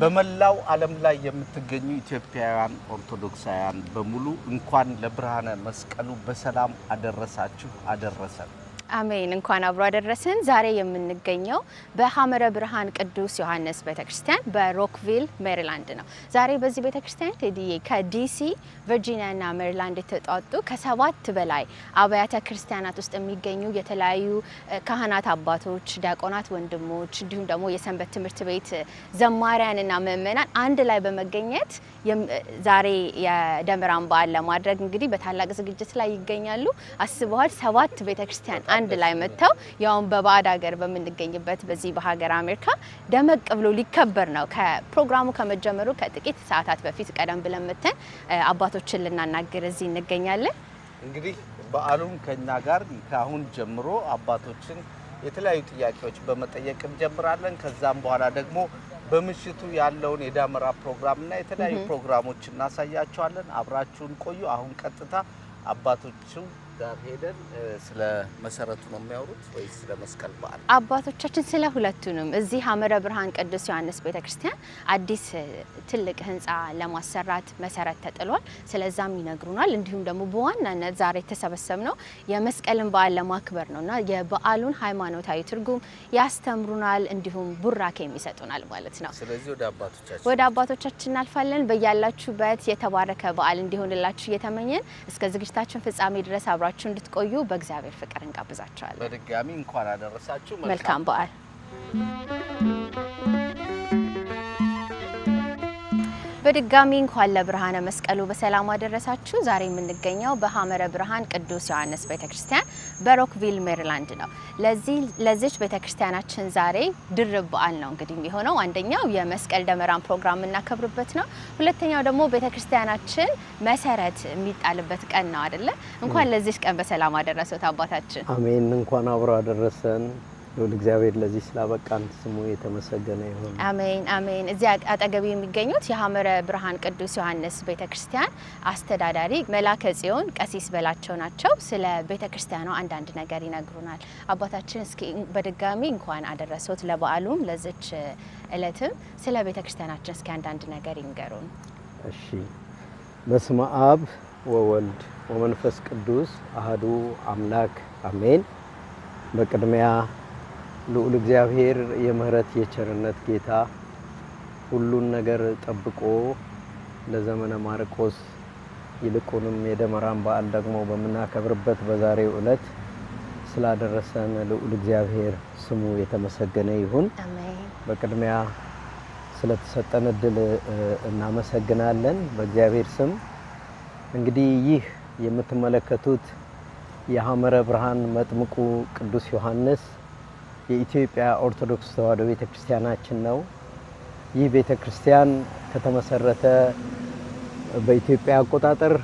በመላው ዓለም ላይ የምትገኙ ኢትዮጵያውያን ኦርቶዶክሳውያን በሙሉ እንኳን ለብርሃነ መስቀሉ በሰላም አደረሳችሁ አደረሰን። አሜን። እንኳን አብሮ አደረሰን። ዛሬ የምንገኘው በሐመረ ብርሃን ቅዱስ ዮሐንስ ቤተክርስቲያን በሮክቪል ሜሪላንድ ነው። ዛሬ በዚህ ቤተክርስቲያን ከዲሲ ቨርጂኒያና ሜሪላንድ የተጣጡ ከ7 በላይ አብያተ ክርስቲያናት ውስጥ የሚገኙ የተለያዩ ካህናት አባቶች፣ ዲያቆናት ወንድሞች እንዲሁም ደግሞ የሰንበት ትምህርት ቤት ዘማሪያንና ምእመናን አንድ ላይ በመገኘት ዛሬ የደመራን በዓል ለማድረግ እንግዲህ በታላቅ ዝግጅት ላይ ይገኛሉ። አስበዋል 7 ቤተክርስቲያን አንድ ላይ መጥተው ያውን በባዕድ ሀገር በምንገኝበት በዚህ በሀገር አሜሪካ ደመቅ ብሎ ሊከበር ነው። ከፕሮግራሙ ከመጀመሩ ከጥቂት ሰዓታት በፊት ቀደም ብለን መተን አባቶችን ልናናገር እዚህ እንገኛለን። እንግዲህ በዓሉን ከኛ ጋር ከአሁን ጀምሮ አባቶችን የተለያዩ ጥያቄዎች በመጠየቅ እንጀምራለን። ከዛም በኋላ ደግሞ በምሽቱ ያለውን የዳመራ ፕሮግራምና የተለያዩ ፕሮግራሞች እናሳያቸዋለን። አብራችሁን ቆዩ። አሁን ቀጥታ አባቶቹ ጋር ሄደን ስለ መሰረቱ ነው የሚያወሩት ወይስ ስለ መስቀል በዓል? አባቶቻችን ስለ ሁለቱንም እዚህ ሐመረ ብርሃን ቅዱስ ዮሐንስ ቤተክርስቲያን አዲስ ትልቅ ህንጻ ለማሰራት መሰረት ተጥሏል። ስለዛም ይነግሩናል። እንዲሁም ደግሞ በዋናነት ዛሬ የተሰበሰብነው የመስቀልን በዓል ለማክበር ነውና የበዓሉን ሃይማኖታዊ ትርጉም ያስተምሩናል፣ እንዲሁም ቡራኬም ይሰጡናል ማለት ነው። ስለዚህ ወደ አባቶቻችን እናልፋለን። በያላችሁበት የተባረከ በዓል እንዲሆንላችሁ እየተመኘን እስከ ዝግጅታችን ፍጻሜ ድረስ አብራችሁ እንድትቆዩ በእግዚአብሔር ፍቅር እንጋብዛችኋለን። በድጋሚ እንኳን አደረሳችሁ። መልካም በዓል። በድጋሚ እንኳን ለብርሃነ መስቀሉ በሰላም አደረሳችሁ። ዛሬ የምንገኘው በሐመረ ብርሃን ቅዱስ ዮሐንስ ቤተክርስቲያን በሮክቪል ሜሪላንድ ነው። ለዚች ቤተክርስቲያናችን ዛሬ ድርብ በዓል ነው እንግዲህ የሚሆነው። አንደኛው የመስቀል ደመራን ፕሮግራም እናከብርበት ነው። ሁለተኛው ደግሞ ቤተክርስቲያናችን መሰረት የሚጣልበት ቀን ነው አይደለ? እንኳን ለዚች ቀን በሰላም አደረሰዎት አባታችን። አሜን። እንኳን አብሮ አደረሰን። ሁሉ እግዚአብሔር ለዚህ ስላበቃን ስሙ የተመሰገነ ይሁን። አሜን አሜን። እዚያ አጠገብ የሚገኙት የሐመረ ብርሃን ቅዱስ ዮሐንስ ቤተክርስቲያን አስተዳዳሪ መላከ ጽዮን ቀሲስ በላቸው ናቸው። ስለ ቤተክርስቲያኗ አንዳንድ ነገር ይነግሩናል። አባታችን እስኪ በድጋሚ እንኳን አደረሰዎት ለበዓሉም ለዚች እለትም ስለ ቤተክርስቲያናችን እስኪ አንዳንድ ነገር ይንገሩን። እሺ። በስመ አብ ወወልድ ወመንፈስ ቅዱስ አሐዱ አምላክ አሜን። በቅድሚያ ልዑል እግዚአብሔር የምህረት የቸርነት ጌታ ሁሉን ነገር ጠብቆ ለዘመነ ማርቆስ ይልቁንም የደመራን በዓል ደግሞ በመናከብርበት በዛሬው ዕለት ስላደረሰን ልዑል እግዚአብሔር ስሙ የተመሰገነ ይሁን። አሜን። በቅድሚያ ስለተሰጠን እድል እናመሰግናለን በእግዚአብሔር ስም። እንግዲህ ይህ የምትመለከቱት የሐመረ ብርሃን መጥምቁ ቅዱስ ዮሐንስ የኢትዮጵያ ኦርቶዶክስ ተዋሕዶ ቤተክርስቲያናችን ነው። ይህ ቤተክርስቲያን ከተመሰረተ በኢትዮጵያ አቆጣጠር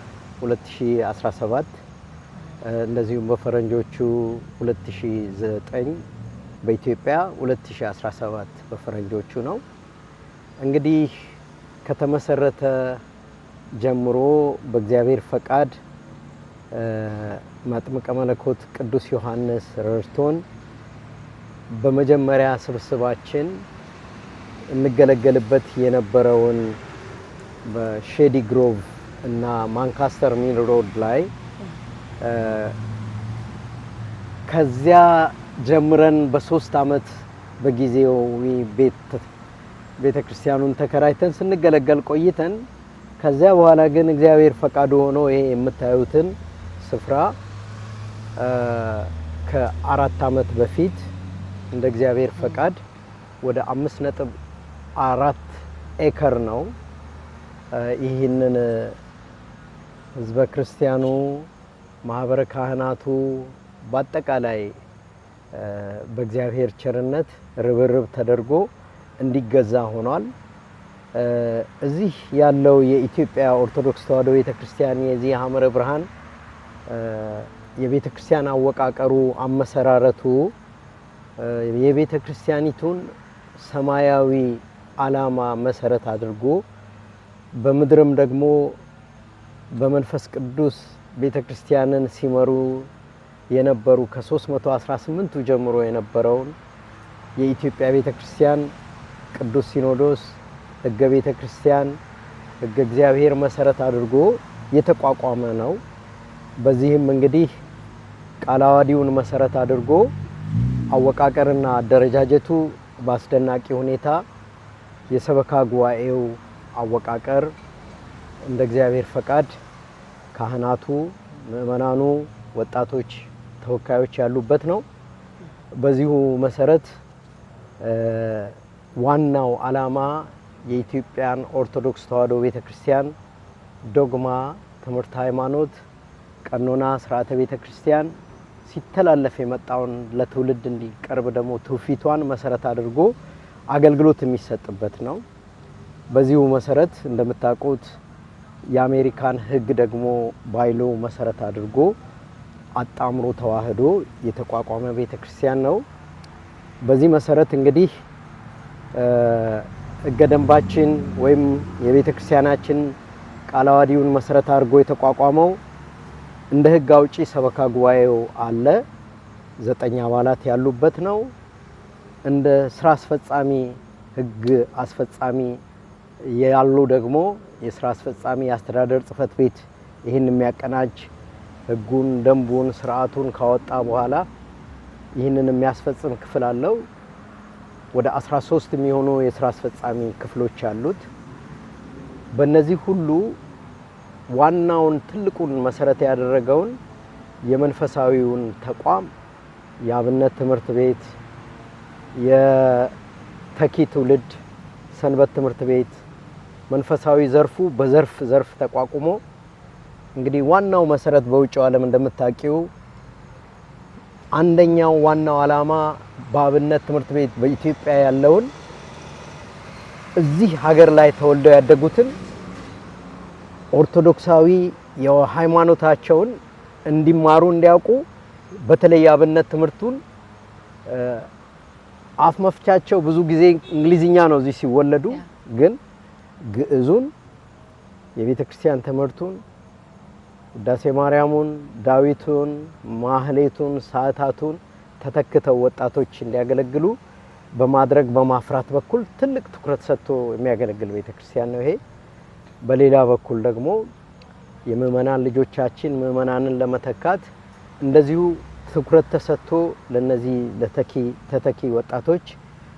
2017 እንደዚሁም በፈረንጆቹ 2009 በኢትዮጵያ 2017 በፈረንጆቹ ነው። እንግዲህ ከተመሰረተ ጀምሮ በእግዚአብሔር ፈቃድ መጥምቀ መለኮት ቅዱስ ዮሐንስ ረድቶን በመጀመሪያ ስብስባችን እንገለገልበት የነበረውን በሼዲ ግሮቭ እና ማንካስተር ሚል ሮድ ላይ ከዚያ ጀምረን በ3 አመት በጊዜው ቤተክርስቲያኑን ተከራይተን ስንገለገል ቆይተን ከዚያ በኋላ ግን እግዚአብሔር ፈቃዱ ሆኖ ይሄ የምታዩትን ስፍራ ከ4 አመት በፊት እንደ እግዚአብሔር ፈቃድ ወደ 5.4 ኤከር ነው። ይህንን ህዝበ ክርስቲያኑ ማህበረ ካህናቱ በአጠቃላይ በእግዚአብሔር ቸርነት ርብርብ ተደርጎ እንዲገዛ ሆኗል። እዚህ ያለው የኢትዮጵያ ኦርቶዶክስ ተዋሕዶ ቤተክርስቲያን የዚህ ሐመረ ብርሃን የቤተክርስቲያን አወቃቀሩ አመሰራረቱ የቤተክርስቲያኒቱን ሰማያዊ ዓላማ መሰረት አድርጎ በምድርም ደግሞ በመንፈስ ቅዱስ ቤተክርስቲያንን ሲመሩ የነበሩ ከ318ቱ ጀምሮ የነበረውን የኢትዮጵያ ቤተክርስቲያን ቅዱስ ሲኖዶስ ሕገ ቤተክርስቲያን ሕገ እግዚአብሔር መሰረት አድርጎ የተቋቋመ ነው። በዚህም እንግዲህ ቃለ ዓዋዲውን መሰረት አድርጎ አወቃቀርና አደረጃጀቱ በአስደናቂ ሁኔታ የሰበካ ጉባኤው አወቃቀር እንደ እግዚአብሔር ፈቃድ ካህናቱ፣ ምእመናኑ፣ ወጣቶች ተወካዮች ያሉበት ነው። በዚሁ መሰረት ዋናው ዓላማ የኢትዮጵያን ኦርቶዶክስ ተዋሕዶ ቤተክርስቲያን ዶግማ፣ ትምህርት ሃይማኖት፣ ቀኖና፣ ስርዓተ ቤተክርስቲያን ሲተላለፍ የመጣውን ለትውልድ እንዲቀርብ ደግሞ ትውፊቷን መሰረት አድርጎ አገልግሎት የሚሰጥበት ነው። በዚሁ መሰረት እንደምታውቁት የአሜሪካን ሕግ ደግሞ ባይሎ መሰረት አድርጎ አጣምሮ ተዋህዶ የተቋቋመ ቤተክርስቲያን ነው። በዚህ መሰረት እንግዲህ ሕገ ደንባችን ወይም የቤተክርስቲያናችን ቃለ ዓዋዲውን መሰረት አድርጎ የተቋቋመው እንደ ሕግ አውጪ ሰበካ ጉባኤው አለ፣ 9 አባላት ያሉበት ነው። እንደ ስራ አስፈጻሚ ሕግ አስፈጻሚ ያሉ ደግሞ የስራ አስፈጻሚ የአስተዳደር ጽሕፈት ቤት ይህን የሚያቀናጅ ሕጉን፣ ደንቡን፣ ስርዓቱን ካወጣ በኋላ ይህንን የሚያስፈጽም ክፍል አለው። ወደ 13 የሚሆኑ የስራ አስፈጻሚ ክፍሎች አሉት። በእነዚህ ሁሉ ዋናውን ትልቁን መሰረት ያደረገውን የመንፈሳዊውን ተቋም የአብነት ትምህርት ቤት፣ የተኪ ትውልድ ሰንበት ትምህርት ቤት፣ መንፈሳዊ ዘርፉ በዘርፍ ተቋቁሞ እንግዲህ ዋናው መሰረት በውጭው ዓለም እንደምታውቂው አንደኛው ዋናው ዓላማ በአብነት ትምህርት ቤት በኢትዮጵያ ያለውን እዚህ ሀገር ላይ ተወልደው ያደጉትን ኦርቶዶክሳዊ የሃይማኖታቸውን እንዲማሩ እንዲያውቁ በተለይ የአብነት ትምህርቱን አፍ መፍቻቸው ብዙ ጊዜ እንግሊዝኛ ነው እዚህ ሲወለዱ፣ ግን ግዕዙን፣ የቤተ ክርስቲያን ትምህርቱን፣ ውዳሴ ማርያሙን፣ ዳዊቱን፣ ማህሌቱን፣ ሰዓታቱን ተተክተው ወጣቶች እንዲያገለግሉ በማድረግ በማፍራት በኩል ትልቅ ትኩረት ሰጥቶ የሚያገለግል ቤተክርስቲያን ነው ይሄ። በሌላ በኩል ደግሞ የምእመናን ልጆቻችን ምእመናንን ለመተካት እንደዚሁ ትኩረት ተሰጥቶ ለነዚህ ተተኪ ወጣቶች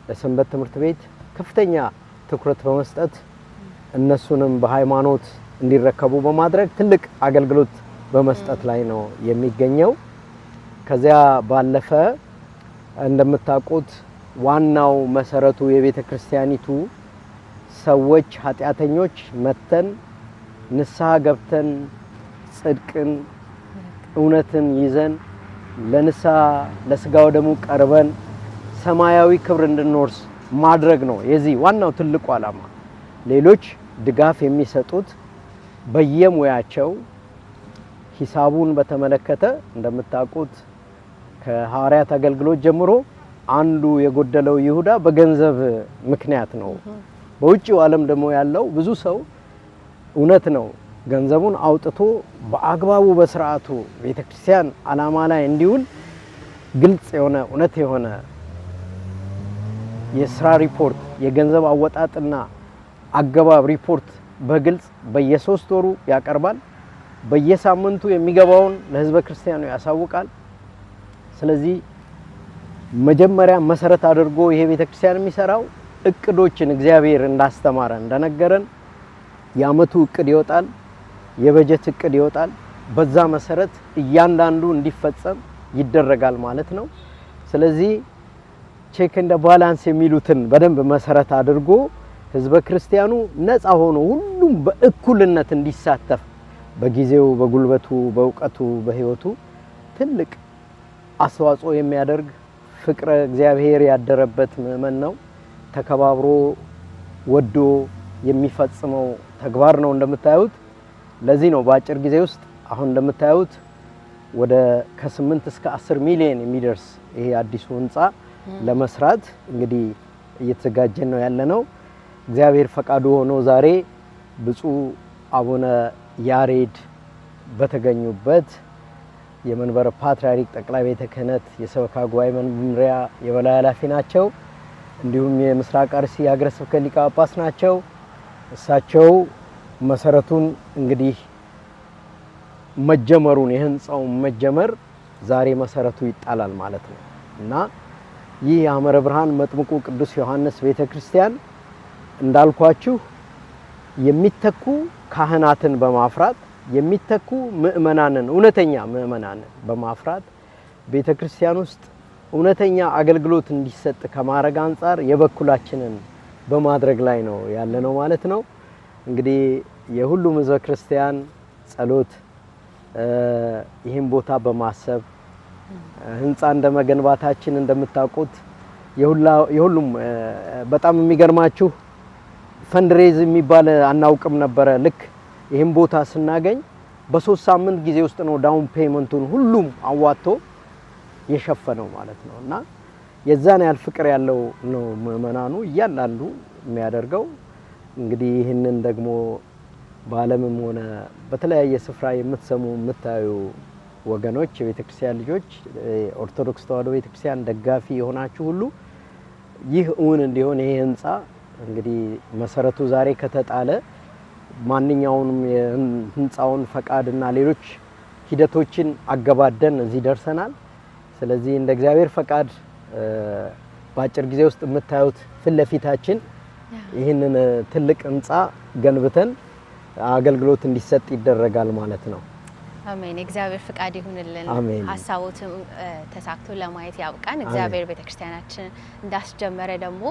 ለሰንበት ትምህርት ቤት ከፍተኛ ትኩረት በመስጠት እነሱንም በሃይማኖት እንዲረከቡ በማድረግ ትልቅ አገልግሎት በመስጠት ላይ ነው የሚገኘው። ከዚያ ባለፈ እንደምታውቁት ዋናው መሰረቱ የቤተ ክርስቲያኒቱ ሰዎች ኃጢአተኞች መተን ንስሐ ገብተን ጽድቅን እውነትን ይዘን ለንስሐ ለስጋው ደሙ ቀርበን ሰማያዊ ክብር እንድንወርስ ማድረግ ነው የዚህ ዋናው ትልቁ ዓላማ። ሌሎች ድጋፍ የሚሰጡት በየሙያቸው ሂሳቡን በተመለከተ እንደምታውቁት ከሐዋርያት አገልግሎት ጀምሮ አንዱ የጎደለው ይሁዳ በገንዘብ ምክንያት ነው። በውጭው ዓለም ደግሞ ያለው ብዙ ሰው እውነት ነው ገንዘቡን አውጥቶ በአግባቡ በስርዓቱ ቤተክርስቲያን ዓላማ ላይ እንዲውል ግልጽ የሆነ እውነት የሆነ የስራ ሪፖርት የገንዘብ አወጣጥና አገባብ ሪፖርት በግልጽ በየ3 ወሩ ያቀርባል። በየሳምንቱ የሚገባውን ለሕዝበ ክርስቲያኑ ያሳውቃል። ስለዚህ መጀመሪያ መሰረት አድርጎ ይሄ ቤተክርስቲያን የሚሰራው እቅዶችን እግዚአብሔር እንዳስተማረ እንደነገረን የዓመቱ እቅድ ይወጣል፣ የበጀት እቅድ ይወጣል። በዛ መሰረት እያንዳንዱ እንዲፈጸም ይደረጋል ማለት ነው። ስለዚህ ቼክ እንደ ባላንስ የሚሉትን በደንብ መሰረት አድርጎ ሕዝበ ክርስቲያኑ ነፃ ሆኖ ሁሉም በእኩልነት እንዲሳተፍ በጊዜው በጉልበቱ በእውቀቱ በህይወቱ ትልቅ አስተዋጽኦ የሚያደርግ ፍቅረ እግዚአብሔር ያደረበት ምእመን ነው። ተከባብሮ ወዶ የሚፈጽመው ተግባር ነው እንደምታዩት። ለዚህ ነው በአጭር ጊዜ ውስጥ አሁን እንደምታዩት ወደ ከ8 እስከ 10 ሚሊዮን የሚደርስ ይሄ አዲሱ ህንጻ ለመስራት እንግዲህ እየተዘጋጀን ነው ያለነው። እግዚአብሔር ፈቃዱ ሆኖ ዛሬ ብፁዕ አቡነ ያሬድ በተገኙበት የመንበረ ፓትርያርክ ጠቅላይ ቤተ ክህነት የሰበካ ጉባኤ መምሪያ የበላይ ኃላፊ ናቸው። እንዲሁም የምስራቅ አርሲ ሀገረ ስብከት ሊቀ ጳጳስ ናቸው። እሳቸው መሰረቱን እንግዲህ መጀመሩን የህንጻው መጀመር ዛሬ መሰረቱ ይጣላል ማለት ነው እና ይህ የሐመረ ብርሃን መጥምቁ ቅዱስ ዮሐንስ ቤተክርስቲያን እንዳልኳችሁ የሚተኩ ካህናትን በማፍራት የሚተኩ ምእመናንን እውነተኛ ምእመናንን በማፍራት ቤተክርስቲያን ውስጥ እውነተኛ አገልግሎት እንዲሰጥ ከማድረግ አንፃር የበኩላችንን በማድረግ ላይ ነው ያለነው ማለት ነው። እንግዲህ የሁሉም ሕዝበ ክርስቲያን ጸሎት ይህን ቦታ በማሰብ ህንጻ እንደመገንባታችን እንደምታውቁት የሁሉም በጣም የሚገርማችሁ ፈንድሬዝ የሚባል አናውቅም ነበረ። ልክ ይህን ቦታ ስናገኝ በ3 ሳምንት ጊዜ ውስጥ ነው ዳውን ፔመንቱን ሁሉም አዋጥቶ የሸፈነው ማለት ነው እና የዛን ያህል ፍቅር ያለው ነው ምእመናኑ እያንዳንዱ የሚያደርገው። እንግዲህ ይህንን ደግሞ በዓለምም ሆነ በተለያየ ስፍራ የምትሰሙ የምታዩ ወገኖች የቤተክርስቲያን ልጆች ኦርቶዶክስ ተዋሕዶ ቤተክርስቲያን ደጋፊ የሆናችሁ ሁሉ ይህ እውን እንዲሆን ይሄ ህንጻ እንግዲህ መሰረቱ ዛሬ ከተጣለ ማንኛውንም የህንጻውን ፈቃድና ሌሎች ሂደቶችን አገባደን እዚህ ደርሰናል። ስለዚህ እንደ እግዚአብሔር ፈቃድ በአጭር ጊዜ ውስጥ የምታዩት ፊት ለፊታችን ይህንን ትልቅ ህንጻ ገንብተን አገልግሎት እንዲሰጥ ይደረጋል ማለት ነው። አሜን። እግዚአብሔር ፍቃድ ይሁንልን። ሀሳቦትም ተሳክቶ ለማየት ያብቃን። እግዚአብሔር ቤተክርስቲያናችን እንዳስጀመረ ደግሞ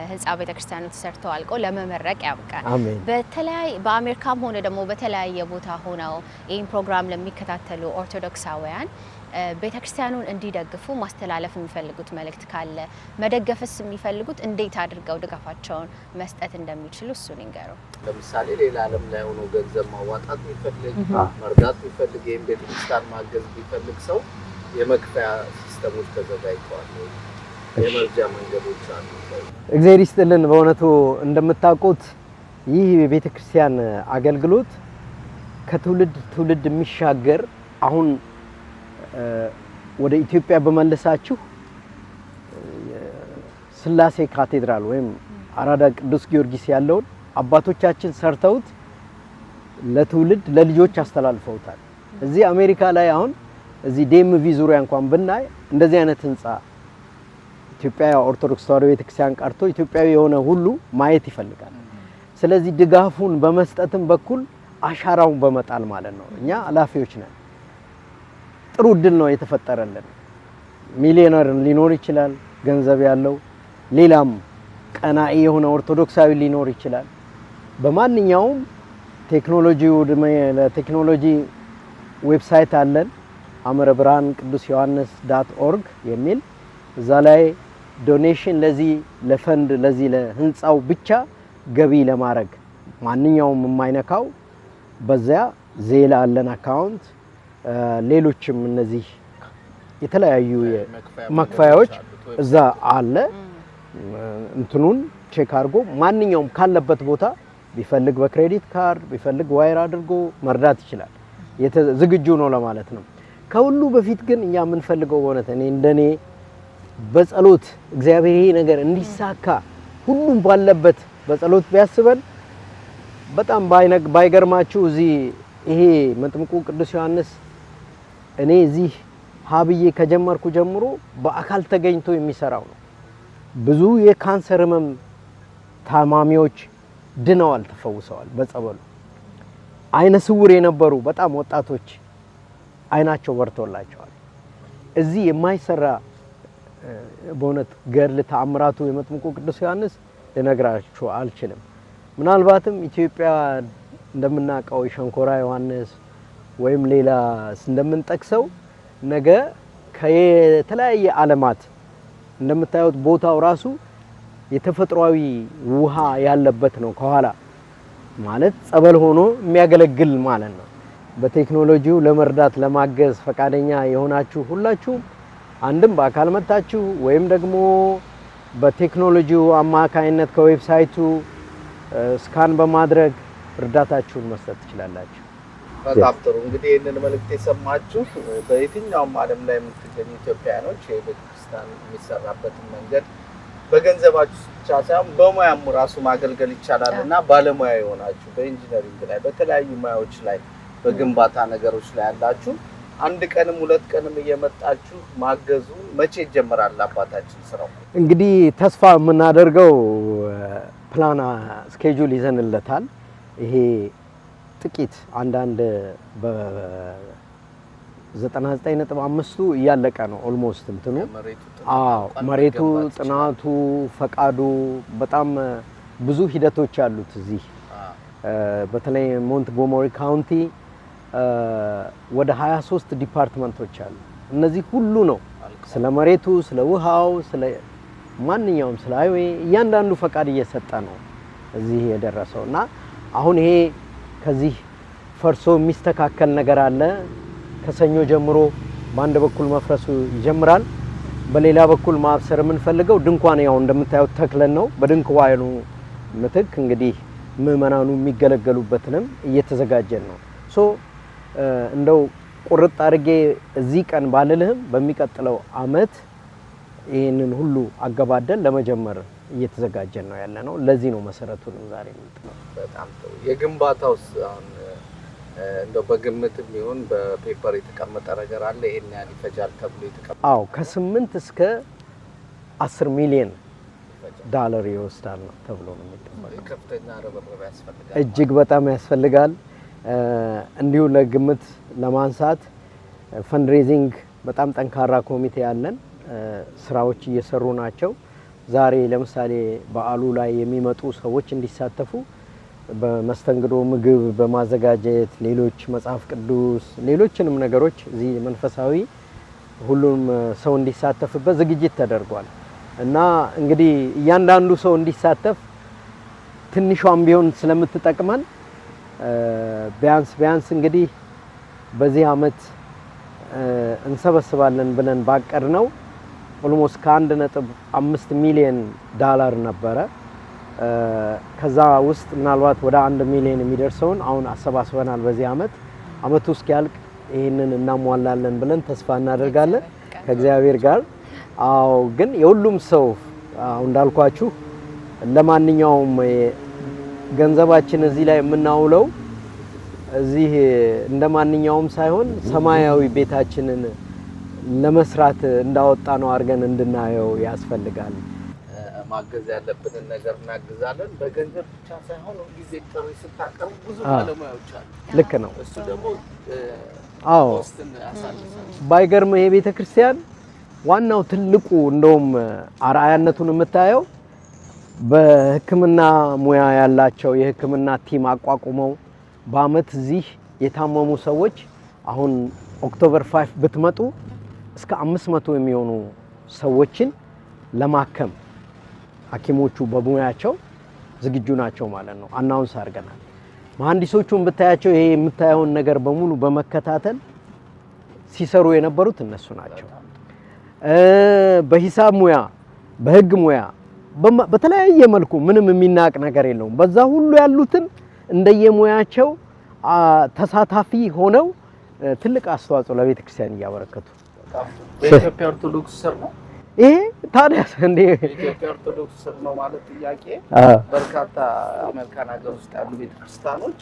ህንጻ ቤተክርስቲያኑ ተሰርቶ አልቆ ለመመረቅ ያብቃን። በተለያየ በአሜሪካም ሆነ ደግሞ በተለያየ ቦታ ሆነው ይህን ፕሮግራም ለሚከታተሉ ኦርቶዶክሳውያን ቤተክርስቲያኑን እንዲደግፉ ማስተላለፍ የሚፈልጉት መልእክት ካለ መደገፍስ የሚፈልጉት እንዴት አድርገው ድጋፋቸውን መስጠት እንደሚችሉ እሱን ይንገሩ። ለምሳሌ ሌላ ዓለም ላይ ሆኖ ገንዘብ ማዋጣት የሚፈልግ መርዳት የሚፈልግ ይህን ቤተክርስቲያን ማገዝ የሚፈልግ ሰው የመክፈያ ሲስተሞች ተዘጋጅተዋል፣ የመርጃ መንገዶች አሉ። እግዚአብሔር ይስጥልን። በእውነቱ እንደምታውቁት ይህ የቤተክርስቲያን አገልግሎት ከትውልድ ትውልድ የሚሻገር አሁን ወደ ኢትዮጵያ በመለሳችሁ ስላሴ ካቴድራል ወይም አራዳ ቅዱስ ጊዮርጊስ ያለውን አባቶቻችን ሰርተውት ለትውልድ ለልጆች አስተላልፈውታል። እዚህ አሜሪካ ላይ አሁን እዚህ ዴምቪ ዙሪያ እንኳን ብናይ እንደዚህ አይነት ህንጻ ኢትዮጵያ ኦርቶዶክስ ተዋሕዶ ቤተክርስቲያን ቀርቶ ኢትዮጵያዊ የሆነ ሁሉ ማየት ይፈልጋል። ስለዚህ ድጋፉን በመስጠትም በኩል አሻራውን በመጣል ማለት ነው። እኛ ኃላፊዎች ነን። ጥሩ እድል ነው የተፈጠረልን። ሚሊዮነር ሊኖር ይችላል፣ ገንዘብ ያለው ሌላም ቀናኢ የሆነ ኦርቶዶክሳዊ ሊኖር ይችላል። በማንኛውም ቴክኖሎጂ ዌብሳይት አለን ሐመረ ብርሃን ቅዱስ ዮሐንስ.org የሚል እዛ ላይ ዶኔሽን ለዚህ ለፈንድ ለዚህ ለህንጻው ብቻ ገቢ ለማድረግ ማንኛውም የማይነካው በዚያ ዜላ አለን አካውንት ሌሎችም እነዚህ የተለያዩ መክፈያዎች እዛ አለ። እንትኑን ቼክ አድርጎ ማንኛውም ካለበት ቦታ ቢፈልግ በክሬዲት ካርድ ቢፈልግ ዋይር አድርጎ መርዳት ይችላል። ዝግጁ ነው ለማለት ነው። ከሁሉ በፊት ግን እኛ የምንፈልገው በእውነት እኔ እንደኔ በጸሎት እግዚአብሔር ይሄ ነገር እንዲሳካ ሁሉም ባለበት በጸሎት ቢያስበን በጣም ባይገርማችሁ እዚህ ይሄ መጥምቁ ቅዱስ ዮሐንስ እኔ እዚህ ሀብዬ ከጀመርኩ ጀምሮ በአካል ተገኝቶ የሚሰራው ነው። ብዙ የካንሰር ህመም ታማሚዎች ድነዋል፣ ተፈውሰዋል በጸበሉ። አይነ ስውር የነበሩ በጣም ወጣቶች አይናቸው በርቶላቸዋል። እዚህ የማይሰራ በእውነት ገድል ተአምራቱ የመጥምቁ ቅዱስ ዮሐንስ ልነግራችሁ አልችልም። ምናልባትም ኢትዮጵያ እንደምናውቀው የሸንኮራ ዮሐንስ ወይም ሌላ እንደምንጠቅሰው ነገ ከየተለያየ ዓለማት እንደምታዩት ቦታው ራሱ የተፈጥሯዊ ውሃ ያለበት ነው። ከኋላ ማለት ጸበል ሆኖ የሚያገለግል ማለት ነው። በቴክኖሎጂው ለመርዳት ለማገዝ ፈቃደኛ የሆናችሁ ሁላችሁ አንድም በአካል መጣችሁ ወይም ደግሞ በቴክኖሎጂው አማካይነት ከዌብሳይቱ ስካን በማድረግ እርዳታችሁን መስጠት ትችላላችሁ። በጣም ጥሩ። እንግዲህ ይህንን መልእክት የሰማችሁ በየትኛውም ዓለም ላይ የምትገኙ ኢትዮጵያውያኖች የቤተክርስቲያን የሚሰራበትን መንገድ በገንዘባችሁ ብቻ ሳይሆን በሙያም ራሱ ማገልገል ይቻላል እና ባለሙያ የሆናችሁ በኢንጂነሪንግ ላይ በተለያዩ ሙያዎች ላይ በግንባታ ነገሮች ላይ ያላችሁ አንድ ቀንም ሁለት ቀንም እየመጣችሁ ማገዙ መቼ ይጀምራል አባታችን ስራው? እንግዲህ ተስፋ የምናደርገው ፕላን ስኬጁል ይዘንለታል። ይሄ ጥቂት አንዳንድ በ99.5ቱ እያለቀ ነው ኦልሞስት እንትኑ። አዎ መሬቱ ጥናቱ ፈቃዱ በጣም ብዙ ሂደቶች አሉት እዚህ በተለይ ሞንትጎመሪ ካውንቲ ወደ 23 ዲፓርትመንቶች አሉ። እነዚህ ሁሉ ነው ስለ መሬቱ፣ ስለ ውሃው፣ ስለ ማንኛውም ስለ ሃይዌይ እያንዳንዱ ፈቃድ እየሰጠ ነው እዚህ የደረሰው እና አሁን ይሄ ከዚህ ፈርሶ የሚስተካከል ነገር አለ። ከሰኞ ጀምሮ በአንድ በኩል መፍረሱ ይጀምራል። በሌላ በኩል ማብሰር የምንፈልገው ድንኳን ያው እንደምታዩት ተክለን ነው። በድንኳኑ ምትክ እንግዲህ ምእመናኑ የሚገለገሉበትንም እየተዘጋጀን ነው። ሶ እንደው ቁርጥ አድርጌ እዚህ ቀን ባልልህም በሚቀጥለው አመት ይህንን ሁሉ አገባደን ለመጀመር እየተዘጋጀን ነው ያለ ነው። ለዚህ ነው መሰረቱን ዛሬ የምንጥለው። በጣም ጥሩ። የግንባታውስ አሁን እንደው በግምትም ይሁን በፔፐር የተቀመጠ ነገር አለ ይሄን ያህል ይፈጃል ተብሎ የተቀመጠ? አዎ ከ8 እስከ 10 ሚሊዮን ዶላር ይወስዳል ነው ተብሎ ነው የሚጠበቀው። ከፍተኛ ርብርብ ያስፈልጋል። እጅግ በጣም ያስፈልጋል። እንዲሁ ለግምት ለማንሳት ፈንድሬዚንግ በጣም ጠንካራ ኮሚቴ ያለን ስራዎች እየሰሩ ናቸው። ዛሬ ለምሳሌ በዓሉ ላይ የሚመጡ ሰዎች እንዲሳተፉ በመስተንግዶ ምግብ በማዘጋጀት ሌሎች መጽሐፍ ቅዱስ ሌሎችንም ነገሮች እዚህ መንፈሳዊ ሁሉም ሰው እንዲሳተፍበት ዝግጅት ተደርጓል እና እንግዲህ እያንዳንዱ ሰው እንዲሳተፍ ትንሿም ቢሆን ስለምትጠቅመን ቢያንስ እንግዲህ በዚህ አመት እንሰበስባለን ብለን ባቀድ ነው ኦልሞስት ከ1.5 ሚሊዮን ዶላር ነበረ። ከዛ ውስጥ ምናልባት ወደ 1 ሚሊዮን የሚደርሰውን አሁን አሰባስበናል። በዚህ አመቱ እስኪያልቅ ይሄንን እናሟላለን ብለን ተስፋ እናደርጋለን ከእግዚአብሔር ጋር። አዎ ግን የሁሉም ሰው እንዳልኳችሁ ለማንኛውም ገንዘባችን እዚህ ላይ የምናውለው እዚህ እንደማንኛውም ሳይሆን ሰማያዊ ቤታችንን ለመስራት እንዳወጣ ነው አድርገን እንድናየው ያስፈልጋል። ማገዝ ያለብንን ነገር እናግዛለን። በገንዘብ ብቻ ሳይሆን ጊዜ ጥሪ ስታቀርቡ ብዙ ባለሙያዎች አሉ። ልክ ነው። እሱ ደግሞ አዎ ባይገርም ይሄ ቤተክርስቲያን ዋናው ትልቁ እንደውም አርአያነቱን የምታየው በሕክምና ሙያ ያላቸው የሕክምና ቲም አቋቁመው በአመት እዚህ የታመሙ ሰዎች አሁን ኦክቶበር 5 ብትመጡ እስከ 500 የሚሆኑ ሰዎችን ለማከም ሐኪሞቹ በሙያቸው ዝግጁ ናቸው ማለት ነው። አናውንስ አድርገናል። መሐንዲሶቹን ብታያቸው ይሄ የምታየውን ነገር በሙሉ በመከታተል ሲሰሩ የነበሩት እነሱ ናቸው። በሂሳብ ሙያ፣ በህግ ሙያ በተለያየ መልኩ ምንም የሚናቅ ነገር የለውም። በዛ ሁሉ ያሉትን እንደየሙያቸው ተሳታፊ ሆነው ትልቅ አስተዋጽኦ ለቤተ ክርስቲያን እያበረከቱ በኢትዮጵያ ኦርቶዶክስ ስር ነው። ይሄ ታዲያ እንደ ኢትዮጵያ ኦርቶዶክስ ስር ነው ማለት ጥያቄ በርካታ አሜሪካን ሀገር ውስጥ ያሉ ቤተ ክርስቲያኖች